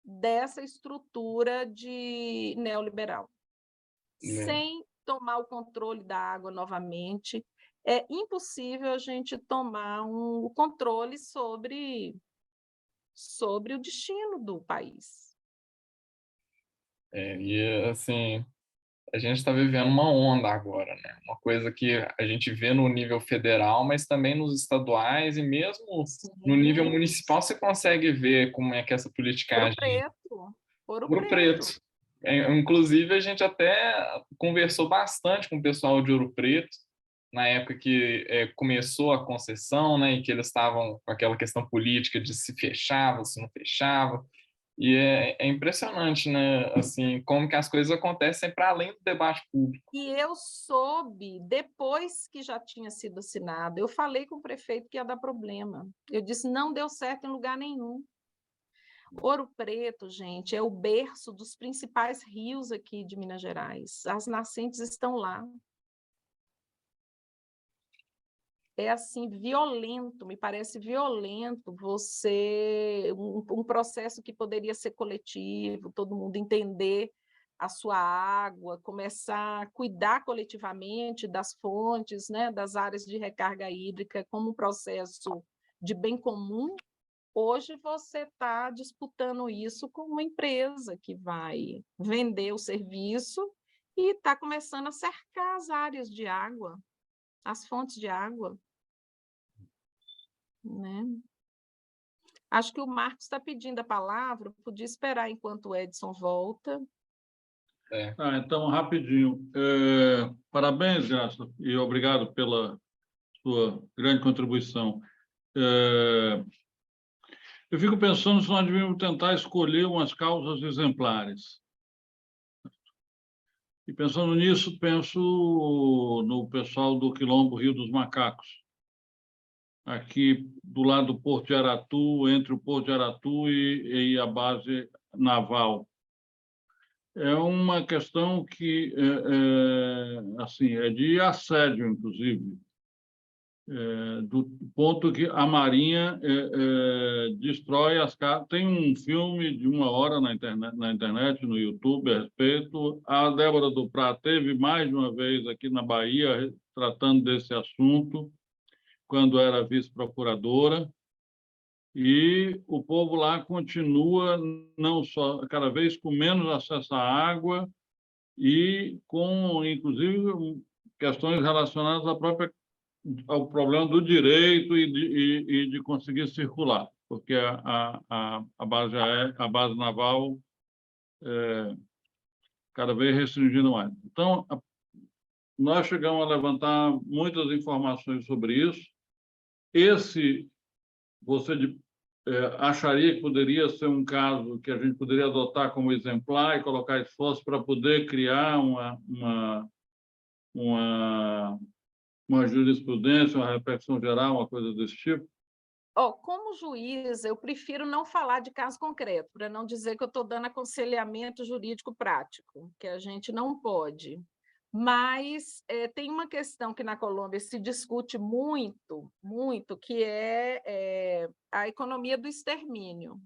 dessa estrutura de neoliberal. Sem tomar o controle da água novamente, é impossível a gente tomar o controle sobre o destino do país. E, assim, a gente está vivendo uma onda agora, né? Uma coisa que a gente vê no nível federal, mas também nos estaduais e mesmo no nível municipal você consegue ver como é que essa politicagem... Ouro Preto. Inclusive, a gente até conversou bastante com o pessoal de Ouro Preto, na época que começou a concessão, né, e que eles estavam com aquela questão política de se fechava, se não fechava. E é impressionante, né, assim, como que as coisas acontecem para além do debate público. E eu soube, depois que já tinha sido assinado, eu falei com o prefeito que ia dar problema. Eu disse, não deu certo em lugar nenhum. Ouro Preto, gente, é o berço dos principais rios aqui de Minas Gerais. As nascentes estão lá. É assim, violento, me parece violento um processo que poderia ser coletivo, todo mundo entender a sua água, começar a cuidar coletivamente das fontes, né, das áreas de recarga hídrica como um processo de bem comum. Hoje você está disputando isso com uma empresa que vai vender o serviço e está começando a cercar as áreas de água, as fontes de água. Né? Acho que o Marcos está pedindo a palavra, podia esperar enquanto o Edson volta. Então, rapidinho. Parabéns, Graça, e obrigado pela sua grande contribuição. Eu fico pensando se nós devíamos tentar escolher umas causas exemplares. E pensando nisso, penso no pessoal do Quilombo Rio dos Macacos, aqui do lado do Porto de Aratu, entre o Porto de Aratu e a base naval. É uma questão que assim, é de assédio, inclusive, do ponto que a Marinha destrói as casas. Tem um filme de 1 hora na internet, no YouTube, a respeito. A Débora Duprá teve mais de uma vez aqui na Bahia tratando desse assunto, quando era vice-procuradora, e o povo lá continua não só cada vez com menos acesso à água e com, inclusive, questões relacionadas ao problema do direito e de conseguir circular, porque a base naval cada vez restringindo mais. Então, nós chegamos a levantar muitas informações sobre isso. Você acharia que poderia ser um caso que a gente poderia adotar como exemplar e colocar esforço para poder criar uma jurisprudência, uma repercussão geral, uma coisa desse tipo? Como juiz, eu prefiro não falar de caso concreto, para não dizer que eu estou dando aconselhamento jurídico prático, que a gente não pode. Mas tem uma questão que na Colômbia se discute muito, muito, que é a economia do extermínio.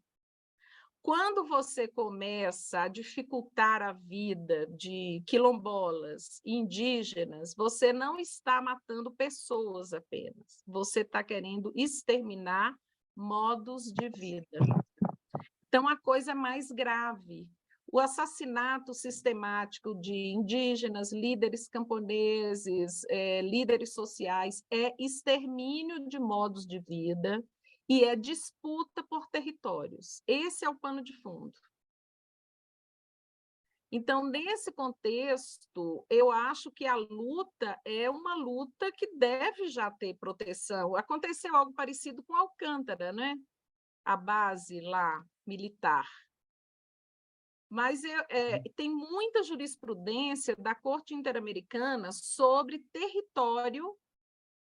Quando você começa a dificultar a vida de quilombolas, indígenas, você não está matando pessoas apenas, você está querendo exterminar modos de vida. Então, a coisa é mais grave. O assassinato sistemático de indígenas, líderes camponeses, líderes sociais, é extermínio de modos de vida e é disputa por territórios. Esse é o pano de fundo. Então, nesse contexto, eu acho que a luta é uma luta que deve já ter proteção. Aconteceu algo parecido com Alcântara, né? A base lá, militar. Mas tem muita jurisprudência da Corte Interamericana sobre território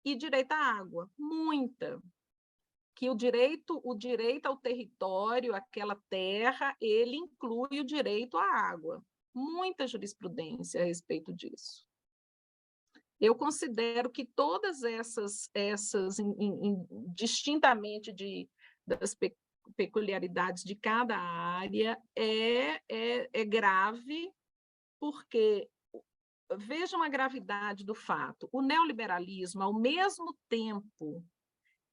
e direito à água, muita. Que o direito ao território, aquela terra, ele inclui o direito à água. Muita jurisprudência a respeito disso. Eu considero que todas essas distintamente das peculiaridades de cada área é grave, porque vejam a gravidade do fato. O neoliberalismo, ao mesmo tempo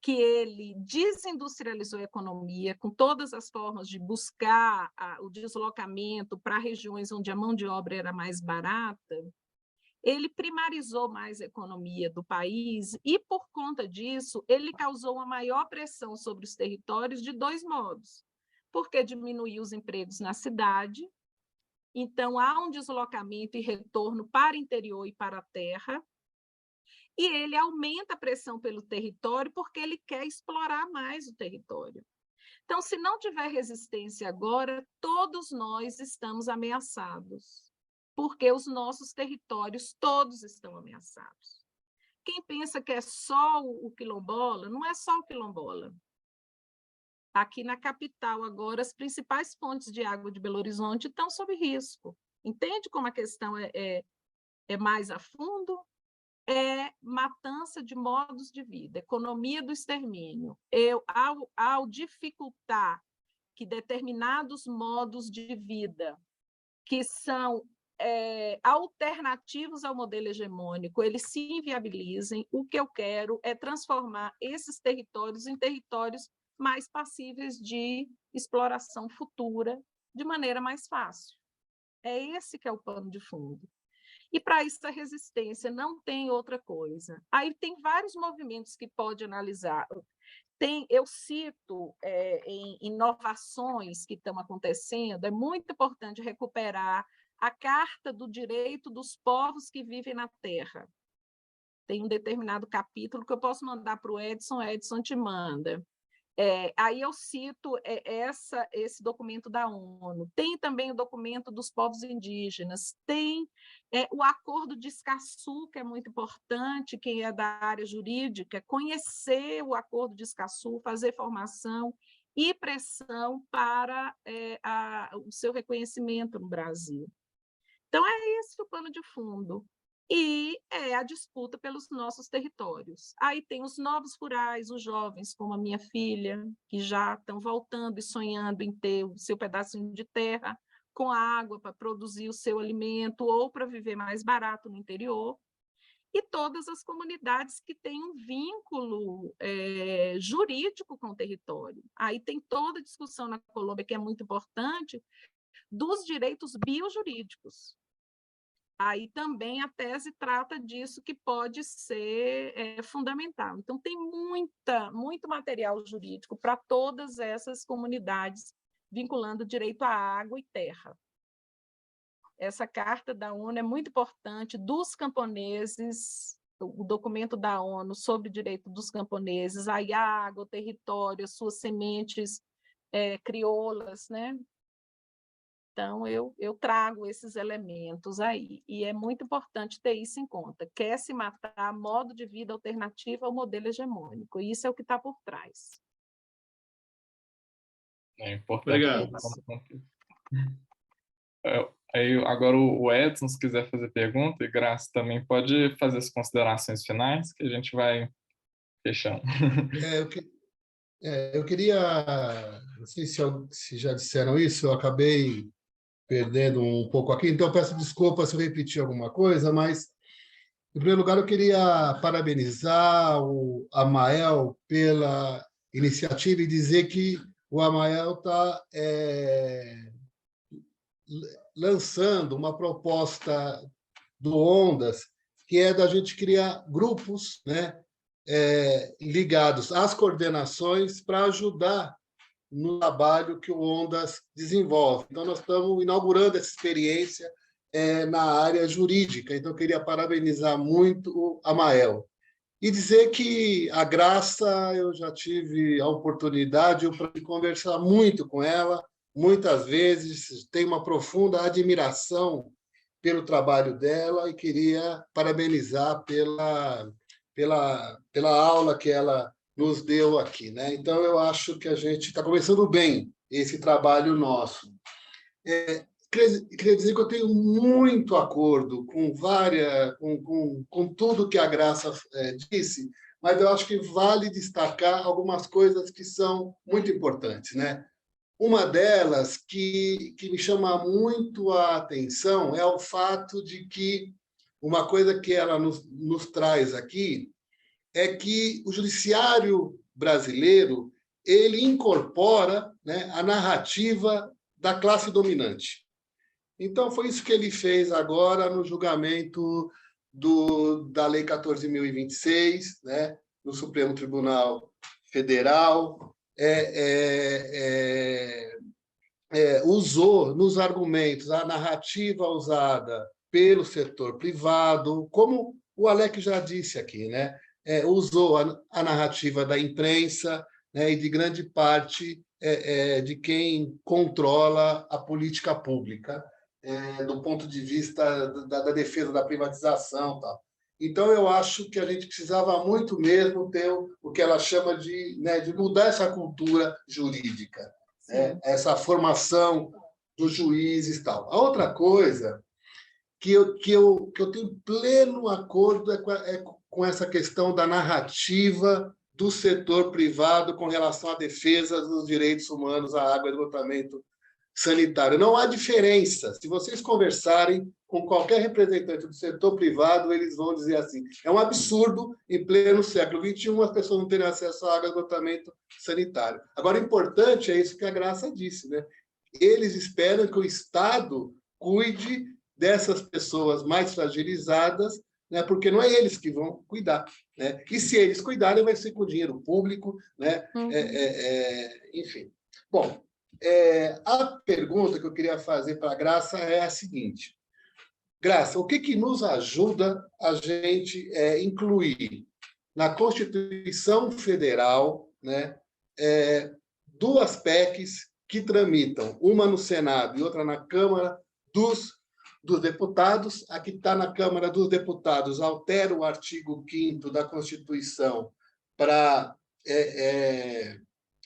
que ele desindustrializou a economia, com todas as formas de buscar o deslocamento para regiões onde a mão de obra era mais barata, ele primarizou mais a economia do país e, por conta disso, ele causou uma maior pressão sobre os territórios de 2 modos. Porque diminuiu os empregos na cidade Então, há um deslocamento e retorno para o interior e para a terra, e ele aumenta a pressão pelo território porque ele quer explorar mais o território. Então, se não tiver resistência agora, todos nós estamos ameaçados, porque os nossos territórios todos estão ameaçados. Quem pensa que é só o quilombola, não é só o quilombola. Aqui na capital, agora, as principais fontes de água de Belo Horizonte estão sob risco. Entende como a questão é mais a fundo? É matança de modos de vida, economia do extermínio. Ao dificultar que determinados modos de vida, que são alternativos ao modelo hegemônico, eles se inviabilizem, o que eu quero é transformar esses territórios em territórios mais passíveis de exploração futura, de maneira mais fácil. É esse que é o pano de fundo. E, para isso, a resistência não tem outra coisa. Aí tem vários movimentos que pode analisar. Eu cito em inovações que estão acontecendo, é muito importante recuperar a Carta do Direito dos Povos que Vivem na Terra. Tem um determinado capítulo que eu posso mandar para o Edson te manda. Aí eu cito esse documento da ONU. Tem também o documento dos povos indígenas, tem o Acordo de Escazú, que é muito importante, quem é da área jurídica, conhecer o Acordo de Escazú, fazer formação e pressão para o seu reconhecimento no Brasil. Então, é esse o pano de fundo. E é a disputa pelos nossos territórios. Aí tem os novos rurais, os jovens, como a minha filha, que já estão voltando e sonhando em ter o seu pedacinho de terra com água para produzir o seu alimento ou para viver mais barato no interior. E todas as comunidades que têm um vínculo jurídico com o território. Aí tem toda a discussão na Colômbia, que é muito importante, dos direitos biojurídicos. Aí também a tese trata disso, que pode ser fundamental. Então, tem muito material jurídico para todas essas comunidades, vinculando direito à água e terra. Essa carta da ONU é muito importante, dos camponeses, o documento da ONU sobre o direito dos camponeses, a água, o território, as suas sementes crioulas, né? Então, eu trago esses elementos aí, e é muito importante ter isso em conta. Quer se matar modo de vida alternativo ao modelo hegemônico, e isso é o que está por trás. É importante. Obrigado. Aí, agora, o Edson, se quiser fazer pergunta, e Graça também pode fazer as considerações finais, que a gente vai fechando. Eu queria, não sei se já disseram isso, eu acabei perdendo um pouco aqui, então peço desculpa se eu repetir alguma coisa, mas, em primeiro lugar, eu queria parabenizar o Amael pela iniciativa e dizer que o Amael está lançando uma proposta do Ondas, que é da gente criar grupos, né, ligados às coordenações para ajudar no trabalho que o Ondas desenvolve. Então, nós estamos inaugurando essa experiência na área jurídica. Então, eu queria parabenizar muito o Amael. E dizer que a Graça, eu já tive a oportunidade de conversar muito com ela, muitas vezes, tenho uma profunda admiração pelo trabalho dela e queria parabenizar pela aula que ela nos deu aqui, né? Então, eu acho que a gente está começando bem esse trabalho nosso. Queria dizer que eu tenho muito acordo com tudo que a Graça disse, mas eu acho que vale destacar algumas coisas que são muito importantes, né? Uma delas que me chama muito a atenção é o fato de que uma coisa que ela nos traz aqui é que o judiciário brasileiro ele incorpora, né, a narrativa da classe dominante. Então, foi isso que ele fez agora no julgamento da Lei 14.026, né, no Supremo Tribunal Federal. usou nos argumentos a narrativa usada pelo setor privado, como o Alex já disse aqui, né? Usou a narrativa da imprensa, né, e de grande parte de quem controla a política pública, do ponto de vista da defesa da privatização. Tal. Então, eu acho que a gente precisava muito mesmo ter o que ela chama de mudar essa cultura jurídica, essa formação dos juízes e tal. A outra coisa que eu tenho pleno acordo é com essa questão da narrativa do setor privado com relação à defesa dos direitos humanos, à água e esgotamento sanitário. Não há diferença. Se vocês conversarem com qualquer representante do setor privado, eles vão dizer assim, é um absurdo, em pleno século XXI, as pessoas não terem acesso à água e esgotamento sanitário. Agora, o importante é isso que a Graça disse, né? Eles esperam que o Estado cuide dessas pessoas mais fragilizadas, né? Porque não é eles que vão cuidar, né? E se eles cuidarem, vai ser com dinheiro público, né? Enfim. Bom, a pergunta que eu queria fazer para a Graça é a seguinte. Graça, o que nos ajuda a gente incluir na Constituição Federal, né, duas PECs que tramitam, uma no Senado e outra na Câmara dos Deputados? A que está na Câmara dos Deputados altera o artigo 5º da Constituição para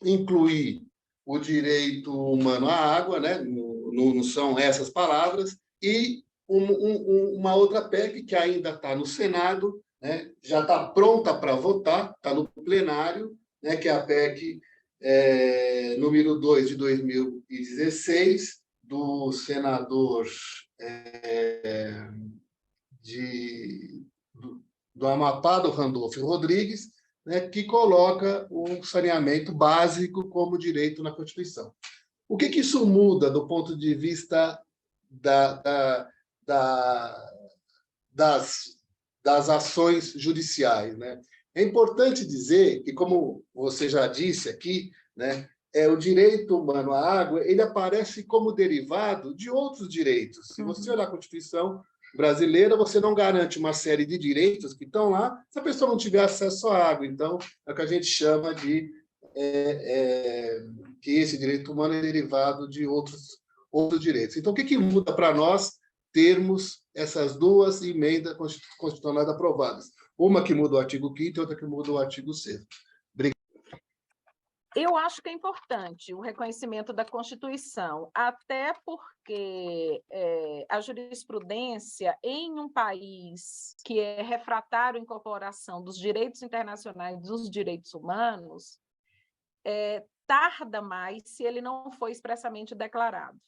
incluir o direito humano à água, né? Não são essas palavras, e uma outra PEC que ainda está no Senado, né? Já está pronta para votar, está no plenário, né? Que é a PEC número 2 de 2016, do senador do Amapá, do Randolfo Rodrigues, né, que coloca o saneamento básico como direito na Constituição. O que isso muda do ponto de vista das ações judiciais, né? É importante dizer que, como você já disse aqui, né, o direito humano à água ele aparece como derivado de outros direitos. Se você olhar a Constituição brasileira, você não garante uma série de direitos que estão lá se a pessoa não tiver acesso à água. Então, é o que a gente chama de que esse direito humano é derivado de outros direitos. Então, o que muda para nós termos essas duas emendas constitucionais aprovadas? Uma que muda o artigo 5º e outra que muda o artigo 6º. Eu acho que é importante o reconhecimento da Constituição, até porque a jurisprudência em um país que é refratário à incorporação dos direitos internacionais dos direitos humanos tarda mais se ele não for expressamente declarado.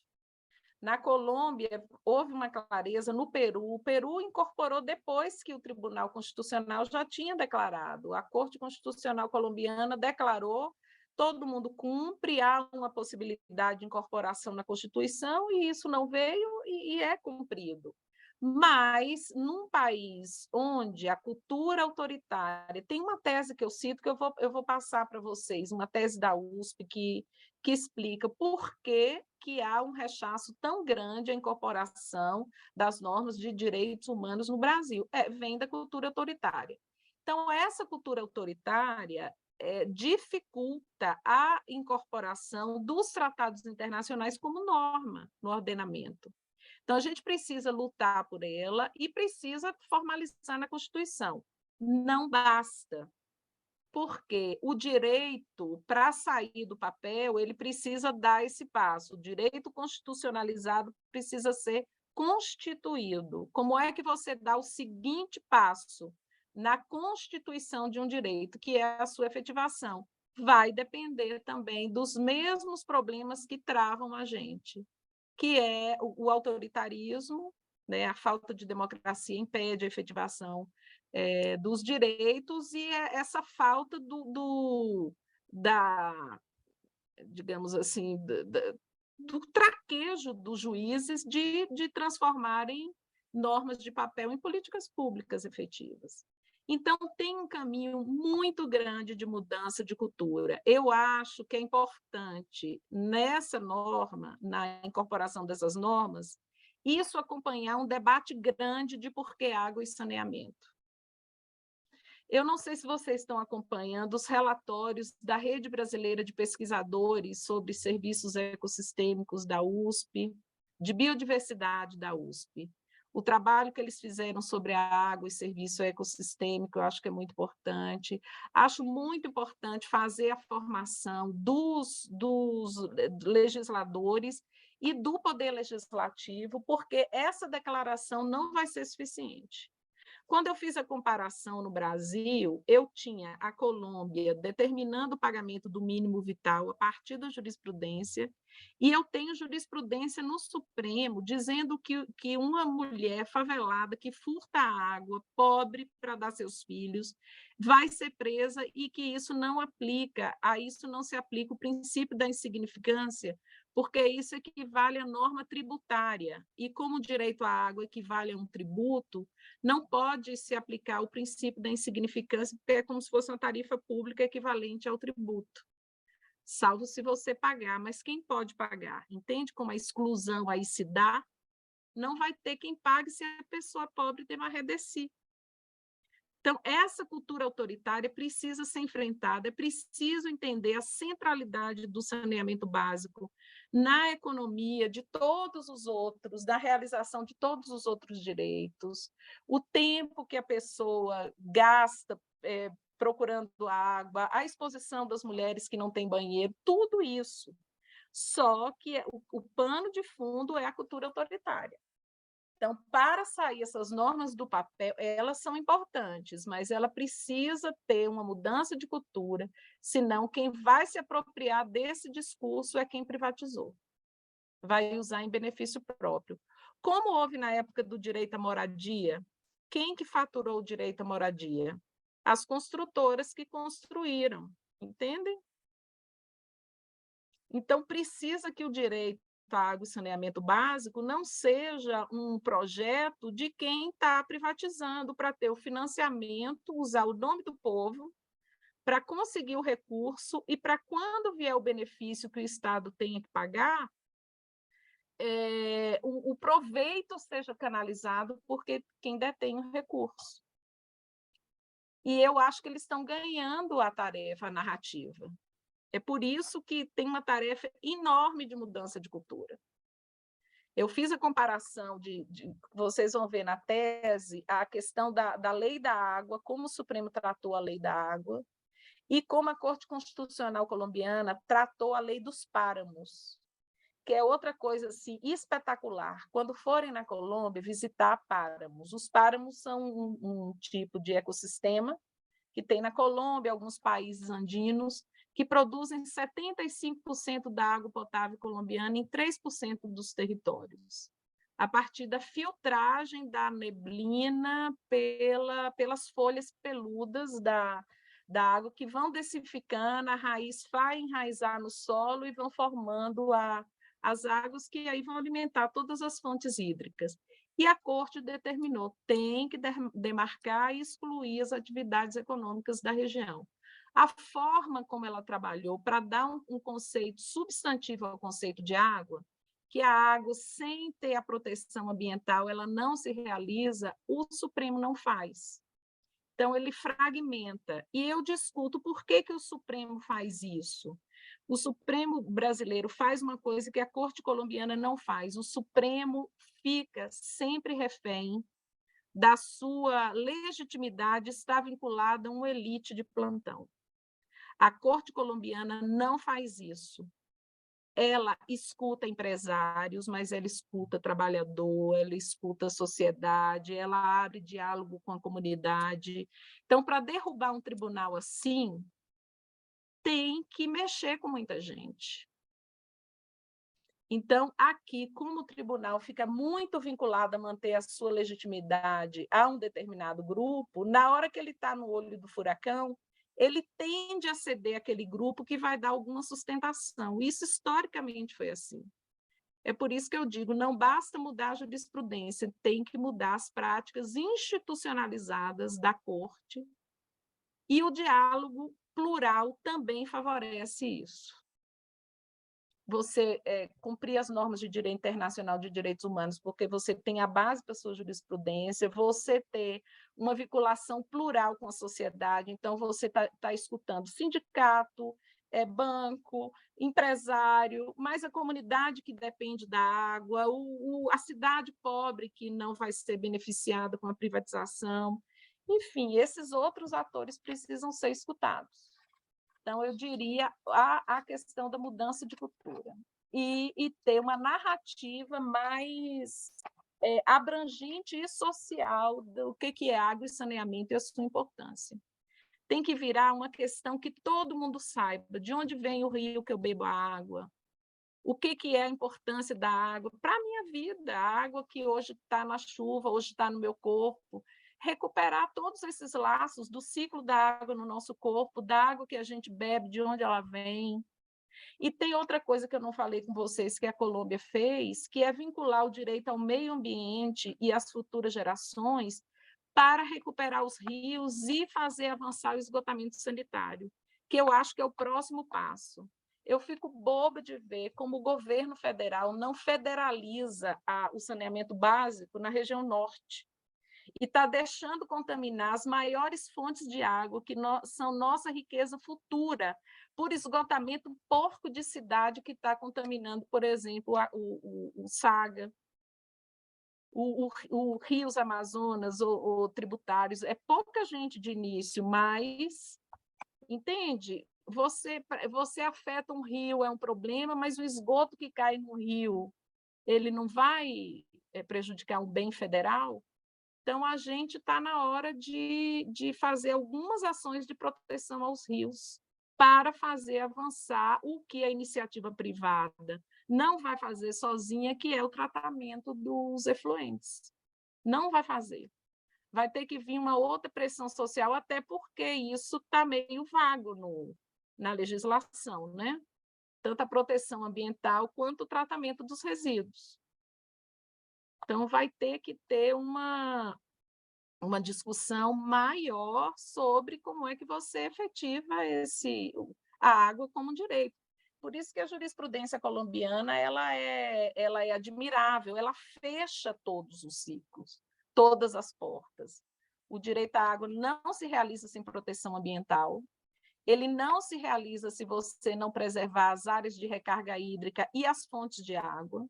Na Colômbia, houve uma clareza. No Peru, o Peru incorporou depois que o Tribunal Constitucional já tinha declarado. A Corte Constitucional Colombiana declarou, todo mundo cumpre, há uma possibilidade de incorporação na Constituição, e isso não veio e é cumprido. Mas, num país onde a cultura autoritária... Tem uma tese que eu cito, que eu vou passar para vocês, uma tese da USP que explica por que há um rechaço tão grande à incorporação das normas de direitos humanos no Brasil. Vem da cultura autoritária. Então, essa cultura autoritária dificulta a incorporação dos tratados internacionais como norma no ordenamento. Então, a gente precisa lutar por ela e precisa formalizar na Constituição. Não basta, porque o direito, para sair do papel, ele precisa dar esse passo. O direito constitucionalizado precisa ser constituído. Como é que você dá o seguinte passo na constituição de um direito, que é a sua efetivação? Vai depender também dos mesmos problemas que travam a gente, que é o autoritarismo, né? A falta de democracia impede a efetivação dos direitos, e essa falta digamos assim, do traquejo dos juízes de transformarem normas de papel em políticas públicas efetivas. Então, tem um caminho muito grande de mudança de cultura. Eu acho que é importante, nessa norma, na incorporação dessas normas, isso acompanhar um debate grande de por que água e saneamento. Eu não sei se vocês estão acompanhando os relatórios da Rede Brasileira de Pesquisadores sobre Serviços Ecossistêmicos da USP, de biodiversidade da USP. O trabalho que eles fizeram sobre a água e serviço ecossistêmico, eu acho que é muito importante. Acho muito importante fazer a formação dos legisladores e do Poder Legislativo, porque essa declaração não vai ser suficiente. Quando eu fiz a comparação no Brasil, eu tinha a Colômbia determinando o pagamento do mínimo vital a partir da jurisprudência, e eu tenho jurisprudência no Supremo dizendo que uma mulher favelada que furta água, pobre para dar seus filhos, vai ser presa e que isso não se aplica o princípio da insignificância, porque isso equivale à norma tributária, e como o direito à água equivale a um tributo, não pode se aplicar o princípio da insignificância, porque é como se fosse uma tarifa pública equivalente ao tributo, salvo se você pagar, mas quem pode pagar? Entende como a exclusão aí se dá? Não vai ter quem pague se a pessoa pobre demarredecer. Então, essa cultura autoritária precisa ser enfrentada, é preciso entender a centralidade do saneamento básico na economia de todos os outros, da realização de todos os outros direitos, o tempo que a pessoa gasta procurando água, a exposição das mulheres que não têm banheiro, tudo isso. Só que o pano de fundo é a cultura autoritária. Então, para sair essas normas do papel, elas são importantes, mas ela precisa ter uma mudança de cultura, senão quem vai se apropriar desse discurso é quem privatizou, vai usar em benefício próprio. Como houve na época do direito à moradia, quem que faturou o direito à moradia? As construtoras que construíram, entendem? Então, precisa que o direito água e saneamento básico não seja um projeto de quem está privatizando para ter o financiamento, usar o nome do povo para conseguir o recurso e para quando vier o benefício que o Estado tenha que pagar, o proveito seja canalizado porque quem detém o recurso. E eu acho que eles estão ganhando a tarefa narrativa. É por isso que tem uma tarefa enorme de mudança de cultura. Eu fiz a comparação vocês vão ver na tese, a questão da lei da água, como o Supremo tratou a lei da água, e como a Corte Constitucional colombiana tratou a lei dos páramos, que é outra coisa assim, espetacular. Quando forem na Colômbia, visitar páramos. Os páramos são um tipo de ecossistema que tem na Colômbia, alguns países andinos, que produzem 75% da água potável colombiana em 3% dos territórios, a partir da filtragem da neblina pelas folhas peludas da água, que vão densificando, a raiz vai enraizar no solo e vão formando as águas que aí vão alimentar todas as fontes hídricas. E a Corte determinou, tem que demarcar e excluir as atividades econômicas da região. A forma como ela trabalhou para dar um conceito substantivo ao conceito de água, que a água, sem ter a proteção ambiental, ela não se realiza, o Supremo não faz. Então, ele fragmenta. E eu discuto por que o Supremo faz isso. O Supremo brasileiro faz uma coisa que a Corte colombiana não faz. O Supremo fica sempre refém da sua legitimidade, está vinculada a uma elite de plantão. A Corte colombiana não faz isso. Ela escuta empresários, mas ela escuta trabalhador, ela escuta a sociedade, ela abre diálogo com a comunidade. Então, para derrubar um tribunal assim, tem que mexer com muita gente. Então, aqui, como o tribunal fica muito vinculado a manter a sua legitimidade a um determinado grupo, na hora que ele está no olho do furacão, ele tende a ceder àquele grupo que vai dar alguma sustentação. Isso, historicamente, foi assim. É por isso que eu digo, não basta mudar a jurisprudência, tem que mudar as práticas institucionalizadas da corte, e o diálogo plural também favorece isso. Você cumprir as normas de direito internacional de direitos humanos, porque você tem a base para a sua jurisprudência, você ter uma vinculação plural com a sociedade, então você está escutando sindicato, banco, empresário, mais a comunidade que depende da água, a cidade pobre que não vai ser beneficiada com a privatização. Enfim, esses outros atores precisam ser escutados. Então, eu diria a questão da mudança de cultura e ter uma narrativa mais abrangente e social do que é água e saneamento e a sua importância. Tem que virar uma questão que todo mundo saiba de onde vem o rio que eu bebo a água, o que é a importância da água para a minha vida, a água que hoje está na chuva, hoje está no meu corpo, recuperar todos esses laços do ciclo da água no nosso corpo, da água que a gente bebe, de onde ela vem. E tem outra coisa que eu não falei com vocês, que a Colômbia fez, que é vincular o direito ao meio ambiente e às futuras gerações para recuperar os rios e fazer avançar o esgotamento sanitário, que eu acho que é o próximo passo. Eu fico boba de ver como o governo federal não federaliza o saneamento básico na região norte e está deixando contaminar as maiores fontes de água, que são nossa riqueza futura, por esgotamento porco de cidade que está contaminando, por exemplo, o Saga, o Rios Amazonas ou tributários. É pouca gente de início, mas, entende? Você afeta um rio, é um problema, mas o esgoto que cai no rio, ele não vai prejudicar um bem federal? Então, a gente está na hora de fazer algumas ações de proteção aos rios para fazer avançar o que a iniciativa privada não vai fazer sozinha, que é o tratamento dos efluentes. Não vai fazer. Vai ter que vir uma outra pressão social, até porque isso está meio vago na legislação, né? Tanto a proteção ambiental quanto o tratamento dos resíduos. Então, vai ter que ter uma discussão maior sobre como é que você efetiva a água como direito. Por isso que a jurisprudência colombiana ela é admirável, ela fecha todos os ciclos, todas as portas. O direito à água não se realiza sem proteção ambiental, ele não se realiza se você não preservar as áreas de recarga hídrica e as fontes de água.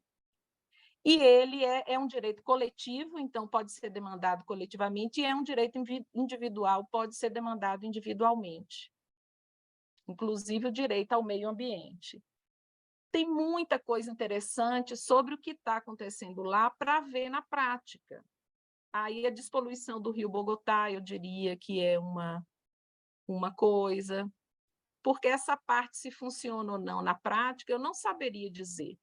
E ele é um direito coletivo, então pode ser demandado coletivamente, e é um direito individual, pode ser demandado individualmente. Inclusive o direito ao meio ambiente. Tem muita coisa interessante sobre o que está acontecendo lá para ver na prática. Aí a despoluição do Rio Bogotá, eu diria que é uma coisa, porque essa parte, se funciona ou não na prática, eu não saberia dizer.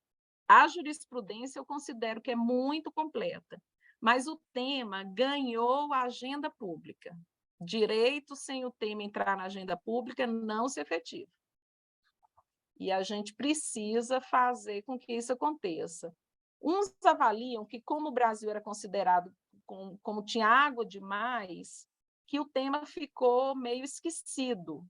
A jurisprudência eu considero que é muito completa, mas o tema ganhou a agenda pública. Direito sem o tema entrar na agenda pública não se efetiva. E a gente precisa fazer com que isso aconteça. Uns avaliam que, como o Brasil era considerado, como tinha água demais, que o tema ficou meio esquecido.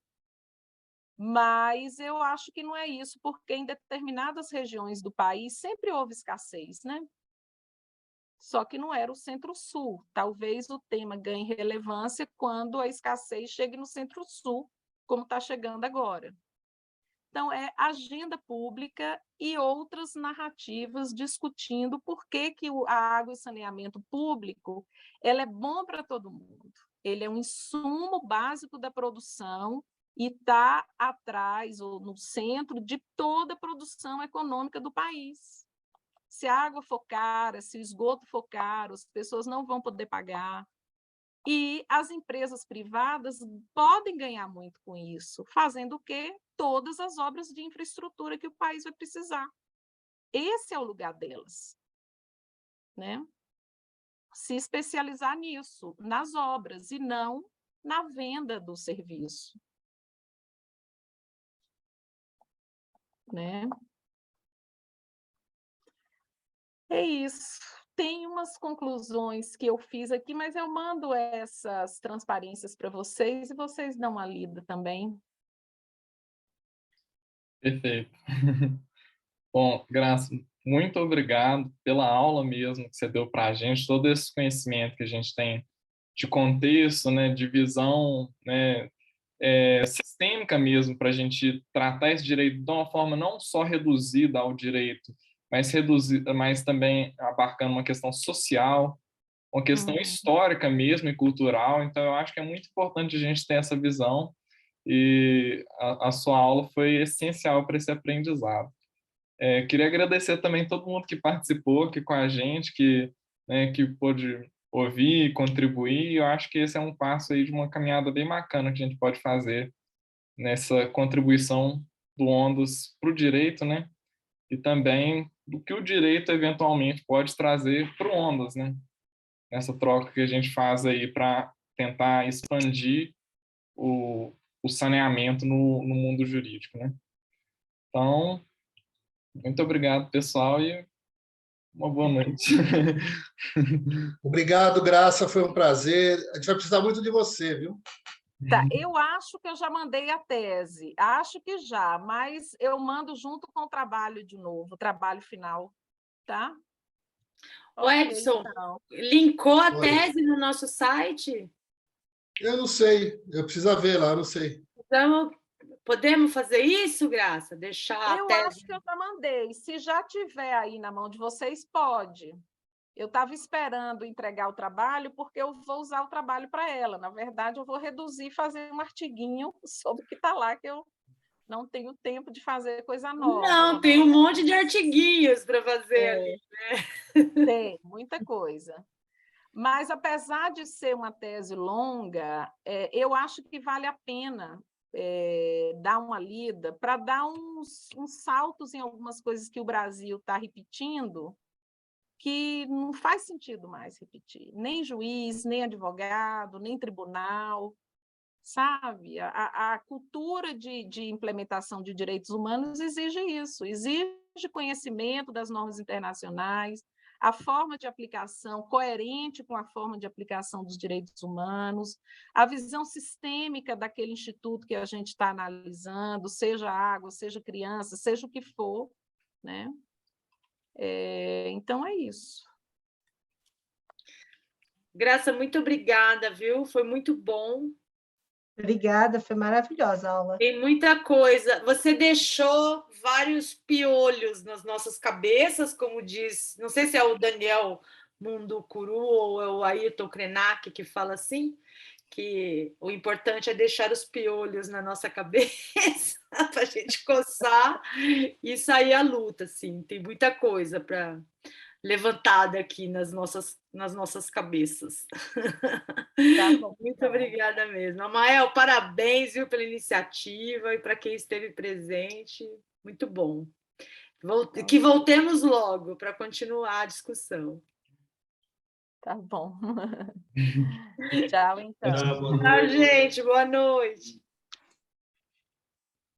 Mas eu acho que não é isso, porque em determinadas regiões do país sempre houve escassez, né? Só que não era o Centro-Sul. Talvez o tema ganhe relevância quando a escassez chegue no Centro-Sul, como está chegando agora. Então, é agenda pública e outras narrativas discutindo por que a água e saneamento público ela é bom para todo mundo. Ele é um insumo básico da produção e está atrás ou no centro de toda a produção econômica do país. Se a água for cara, se o esgoto for caro, as pessoas não vão poder pagar. E as empresas privadas podem ganhar muito com isso, fazendo o quê? Todas as obras de infraestrutura que o país vai precisar. Esse é o lugar delas, né? Se especializar nisso, nas obras, e não na venda do serviço. Né? É isso. Tem umas conclusões que eu fiz aqui, mas eu mando essas transparências para vocês e vocês dão uma lida também. Perfeito. Bom, Graça, muito obrigado pela aula mesmo que você deu para a gente, todo esse conhecimento que a gente tem de contexto, né, de visão, né, sistêmica mesmo, para a gente tratar esse direito de uma forma não só reduzida ao direito, mas também abarcando uma questão social, uma questão histórica mesmo e cultural. Então, eu acho que é muito importante a gente ter essa visão, e a sua aula foi essencial para esse aprendizado. Queria agradecer também todo mundo que participou aqui com a gente, que pôde ouvir e contribuir. Eu acho que esse é um passo aí de uma caminhada bem bacana que a gente pode fazer nessa contribuição do Ondas para o direito, né? E também do que o direito eventualmente pode trazer para o Ondas, né? Nessa troca que a gente faz aí para tentar expandir o saneamento no mundo jurídico, né? Então, muito obrigado, pessoal, e uma boa noite. Obrigado, Graça, foi um prazer. A gente vai precisar muito de você, viu? Tá, eu acho que eu já mandei a tese, acho que já, mas eu mando junto com o trabalho de novo, o trabalho final, tá? O Edson, então. linkou a tese no nosso site? Eu não sei, eu preciso ver lá, eu não sei. Então, podemos fazer isso, Graça? Deixar eu a tese... acho que eu já mandei. Se já tiver aí na mão de vocês, pode. Eu estava esperando entregar o trabalho, porque eu vou usar o trabalho para ela. Na verdade, eu vou reduzir e fazer um artiguinho sobre o que está lá, que eu não tenho tempo de fazer coisa nova. Não, tem um monte de artiguinhos para fazer ali, né? Tem, muita coisa. Mas, apesar de ser uma tese longa, eu acho que vale a pena dar uma lida para dar uns saltos em algumas coisas que o Brasil está repetindo, que não faz sentido mais repetir. Nem juiz, nem advogado, nem tribunal, sabe? A cultura de implementação de direitos humanos exige isso, exige conhecimento das normas internacionais, a forma de aplicação coerente com a forma de aplicação dos direitos humanos, a visão sistêmica daquele instituto que a gente está analisando, seja água, seja criança, seja o que for, né? Então, é isso. Graça, muito obrigada, viu? Foi muito bom. Obrigada, foi maravilhosa a aula. Tem muita coisa. Você deixou vários piolhos nas nossas cabeças, como diz, não sei se é o Daniel Munducuru ou é o Ayrton Krenak que fala assim, que o importante é deixar os piolhos na nossa cabeça para a gente coçar e sair à luta. Assim. Tem muita coisa para levantada aqui nas nossas cabeças. Tá bom, muito obrigada mesmo. Amael, parabéns, viu, pela iniciativa e para quem esteve presente. Muito bom. Que voltemos logo para continuar a discussão. Tá bom. Tchau, então. Tchau, Tchau, gente. Boa noite.